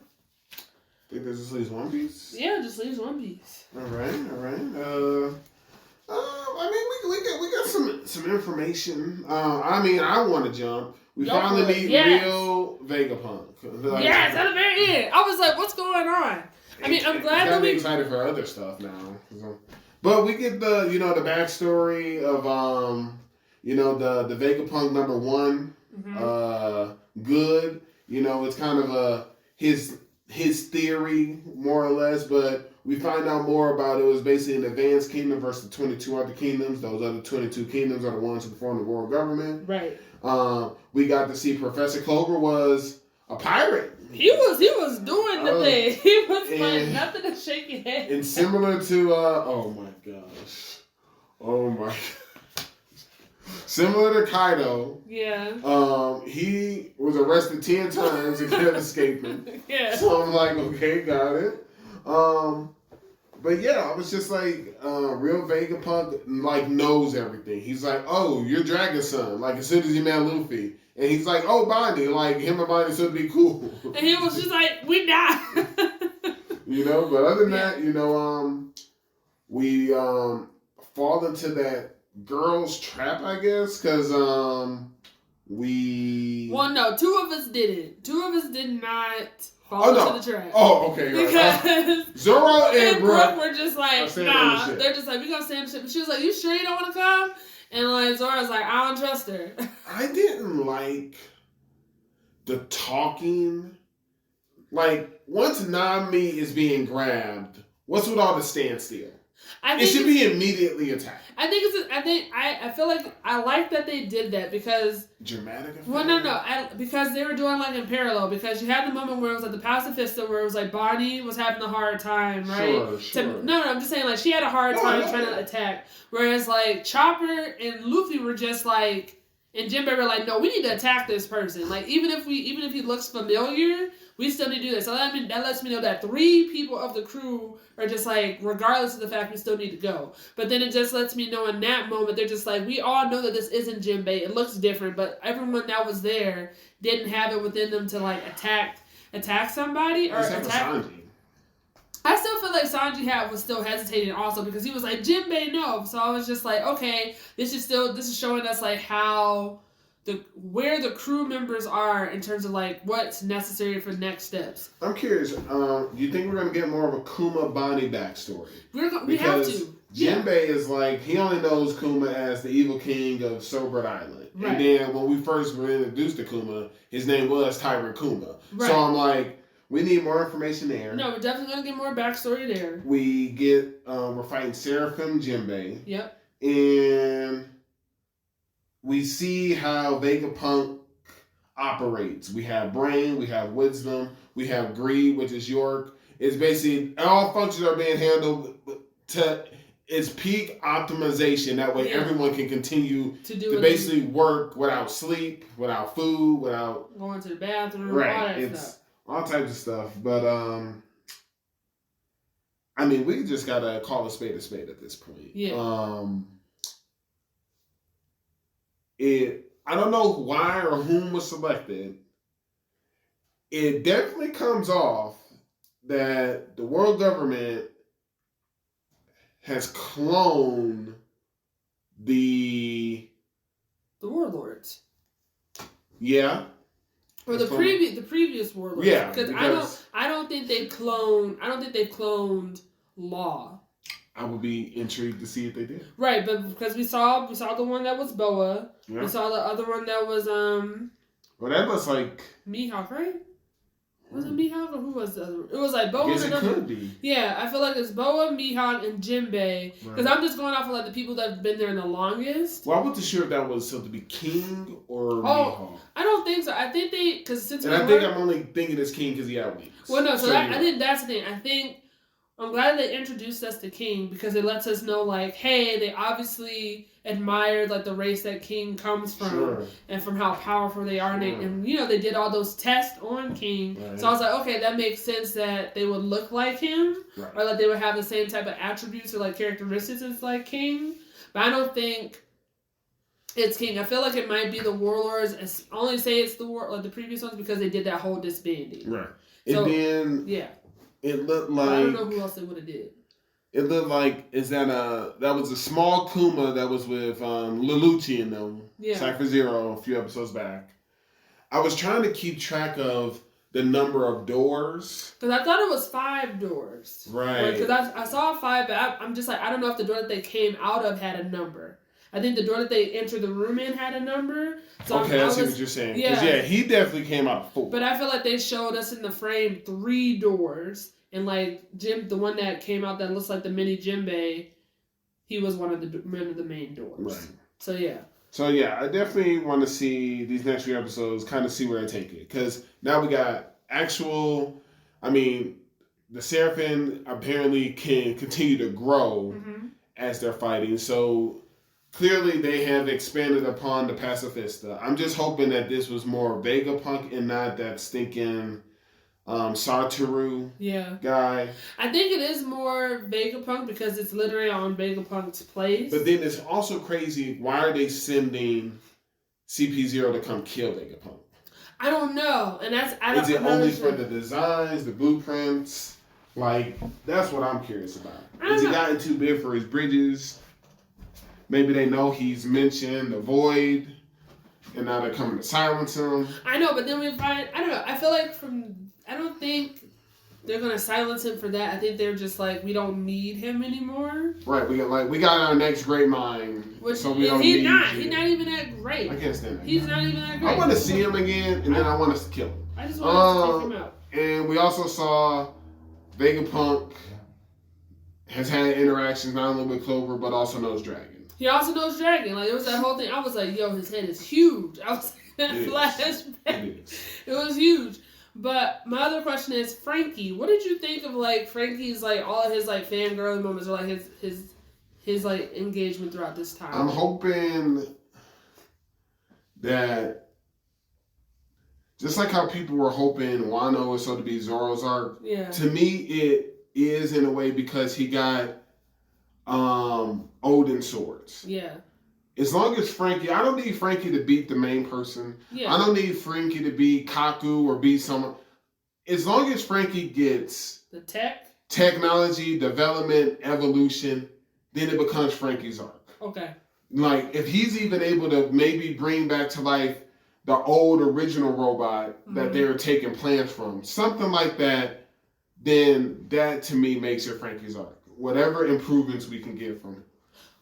Think this just leaves one piece? Yeah, just leaves one piece. All right. I mean, we got some information. I want to jump. We finally meet real Vegapunk. Like, yes, at the very end. I was like, what's going on? I mean, I'm glad that we... I'm excited for other stuff now. But we get the backstory of, the Vegapunk number 1. Mm-hmm. Good. It's kind of his theory, more or less, but... We find out more about it was basically an advanced kingdom versus the 22 other kingdoms. Those other 22 kingdoms are the ones who form the world government. Right. We got to see Professor Clover was a pirate. He was doing the thing. He was like nothing to shake your head. And similar to similar to Kaido. Yeah. He was arrested 10 times and kept escaping. Yeah. So I'm like, okay, got it. But yeah, I was just like, real Vegapunk, like, knows everything. He's like, oh, you're Dragon Son. Like, as soon as he met Luffy. And he's like, oh, Bonnie. Like, him and Bonnie should be cool. And he was just like, we die. But other than that, we fall into that girl's trap, I guess, because we... Well, no, 2 of us didn't. 2 of us did not... into the trap. Oh, okay. Because Zoro and Brooke were just like, nah. They're just like, we gonna stay in the ship. But she was like, you sure you don't want to come? And like Zoro's like, I don't trust her. I didn't like the talking. Like, once Nami is being grabbed, what's with all the standstill? It should be immediately attacked. I feel like I like that they did that because dramatic effect? Well, no, because they were doing like in parallel. Because you had the moment where it was like the pacifista, where it was like Bonnie was having a hard time, right? Sure. No, I'm just saying like she had a hard time trying to attack, whereas like Chopper and Luffy were just like, and Jinbei were like, no, we need to attack this person. Like even if he looks familiar, we still need to do this. So that lets me know that 3 people of the crew are just like, regardless of the fact we still need to go. But then it just lets me know in that moment, they're just like, we all know that this isn't Jinbei. It looks different, but everyone that was there didn't have it within them to like attack somebody or attack. I still feel like Sanji was still hesitating also because he was like, Jinbei, no. So I was just like, okay, this is showing us like how where the crew members are in terms of like what's necessary for next steps. I'm curious. Do you think we're gonna get more of a Kuma Bonnie backstory? We have to. Jinbei is like, he only knows Kuma as the evil king of Sobert Island. Right. And then when we first were introduced to Kuma, his name was Tyrant Kuma. Right. So I'm like, we need more information there. No, we're definitely gonna get more backstory there. We get we're fighting Seraphim Jinbei. Yep. And we see how Vegapunk operates. We have brain, we have wisdom, we have greed, which is York. It's basically all functions are being handled to its peak optimization. That way everyone can continue to basically work without sleep, without food, without going to the bathroom, right. All that it's stuff. All types of stuff. But I mean, we just gotta call a spade at this point. Yeah. I don't know why or whom was selected. It definitely comes off that the world government has cloned the warlords. Yeah. Or the previous warlords. Yeah. Because I don't think they've cloned Law. I would be intrigued to see if they did. Right, but because we saw the one that was Boa. Yeah. We saw the other one that was well, that was like Mihawk, right? Was it Mihawk or who was the other? It was like Boa. I guess it could be. Yeah, I feel like it's Boa, Mihawk, and Jinbei. Because I'm just going off of like the people that have been there the longest. Well, I wasn't sure if that was supposed to be King or Mihawk. I don't think so. I think I'm only thinking it's King because he had wings. Well, no. So I think that's the thing. I think I'm glad they introduced us to King because it lets us know like, hey, they obviously admired like the race that King comes from and from how powerful they are, and you know they did all those tests on King. Right. So I was like, okay, that makes sense that they would look like him, or that they would have the same type of attributes or like characteristics as like King. But I don't think it's King. I feel like it might be the warlords. I only say it's the previous ones because they did that whole disbanding. Right. So, and then it looked like I don't know who else they would have did. It looked like that was a small Kuma that was with Lelouch and them. Yeah. Cypher Zero a few episodes back. I was trying to keep track of the number of doors. Because I thought it was 5 doors. Right. Because I saw 5, but I'm just like, I don't know if the door that they came out of had a number. I think the door that they entered the room in had a number. So okay, I see what you're saying. Yeah, he definitely came out of 4. But I feel like they showed us in the frame 3 doors. And like the one that came out that looks like the mini Jinbei, he was one of the main doors. Right. So yeah, I definitely want to see these next few episodes, kind of see where they take it, because now we got actual. I mean, the Seraphim apparently can continue to grow as they're fighting. So clearly they have expanded upon the Pacifista. I'm just hoping that this was more Vegapunk and not that stinking Satoru guy. I think it is more Vegapunk because it's literally on Vegapunk's place. But then it's also crazy, why are they sending CP0 to come kill Vegapunk? I don't know. And is it only for the designs, the blueprints? Like, that's what I'm curious about. Has he gotten too big for his bridges? Maybe they know he's mentioned the Void and now they're coming to silence him. I know, but then we find, I don't know, I feel like I don't think they're gonna silence him for that. I think they're just like, we don't need him anymore. Right. We got our next great mind. So we don't need He's not even that great. I can't stand that. He's not even that great. I want to see him again, and then I want us to kill him. I just want us to take him out. And we also saw Vegapunk has had interactions not only with Clover but also knows Dragon. He also knows Dragon. Like, it was that whole thing. I was like, yo, his head is huge. I was like, that flashback. It was huge. But my other question is, Franky. What did you think of like Franky's like all of his like fangirl moments or like his like engagement throughout this time? I'm hoping that just like how people were hoping Wano was supposed to be Zoro's arc. Yeah. To me, it is in a way because he got Odin swords. Yeah. As long as Franky, I don't need Franky to beat the main person. Yeah. I don't need Franky to beat Kaku or beat someone. As long as Franky gets the tech technology, development, evolution, then it becomes Franky's arc. Okay. Like, if he's even able to maybe bring back to life the old original robot that they were taking plans from, something like that, then that to me makes it Franky's arc. Whatever improvements we can get from it.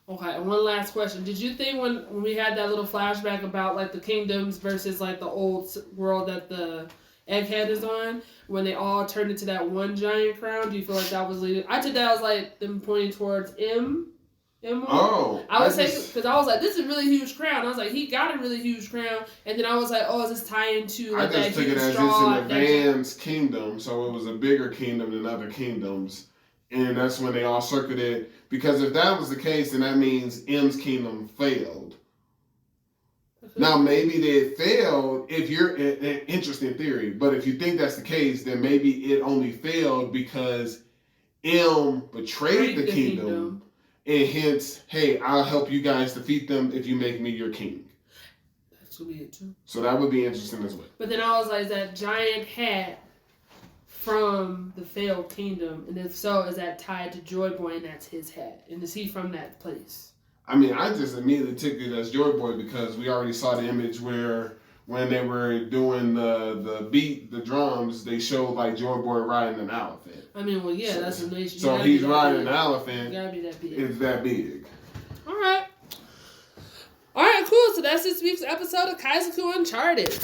Okay, and one last question. Did you think when we had that little flashback about like the kingdoms versus like the old world that the Egghead is on, when they all turned into that one giant crown, do you feel like that was leading? I took that as like them pointing towards M. Oh, I was saying because I was like, this is a really huge crown. I was like, he got a really huge crown, and then I was like, oh, is this tying to like I just took it as it's an advanced kingdom, so it was a bigger kingdom than other kingdoms, and that's when they all circled it. Because if that was the case, then that means M's kingdom failed. Now maybe they failed. If you're an interesting theory, but if you think that's the case, then maybe it only failed because M betrayed the kingdom. And hence, hey, I'll help you guys defeat them if you make me your king. That's gonna be it too. So that would be interesting as well. But then I was like, is that giant hat from the failed kingdom? And if so, is that tied to Joy Boy and that's his hat? And is he from that place? I mean, I just immediately took it as Joy Boy because we already saw the image where when they were doing the beat, the drums, they showed like Joy Boy riding an elephant. I mean, well, yeah, that's a nation. So he's riding an elephant. It gotta be that big. It's that big. All right. All right, cool. So that's this week's episode of Kaizoku Uncharted.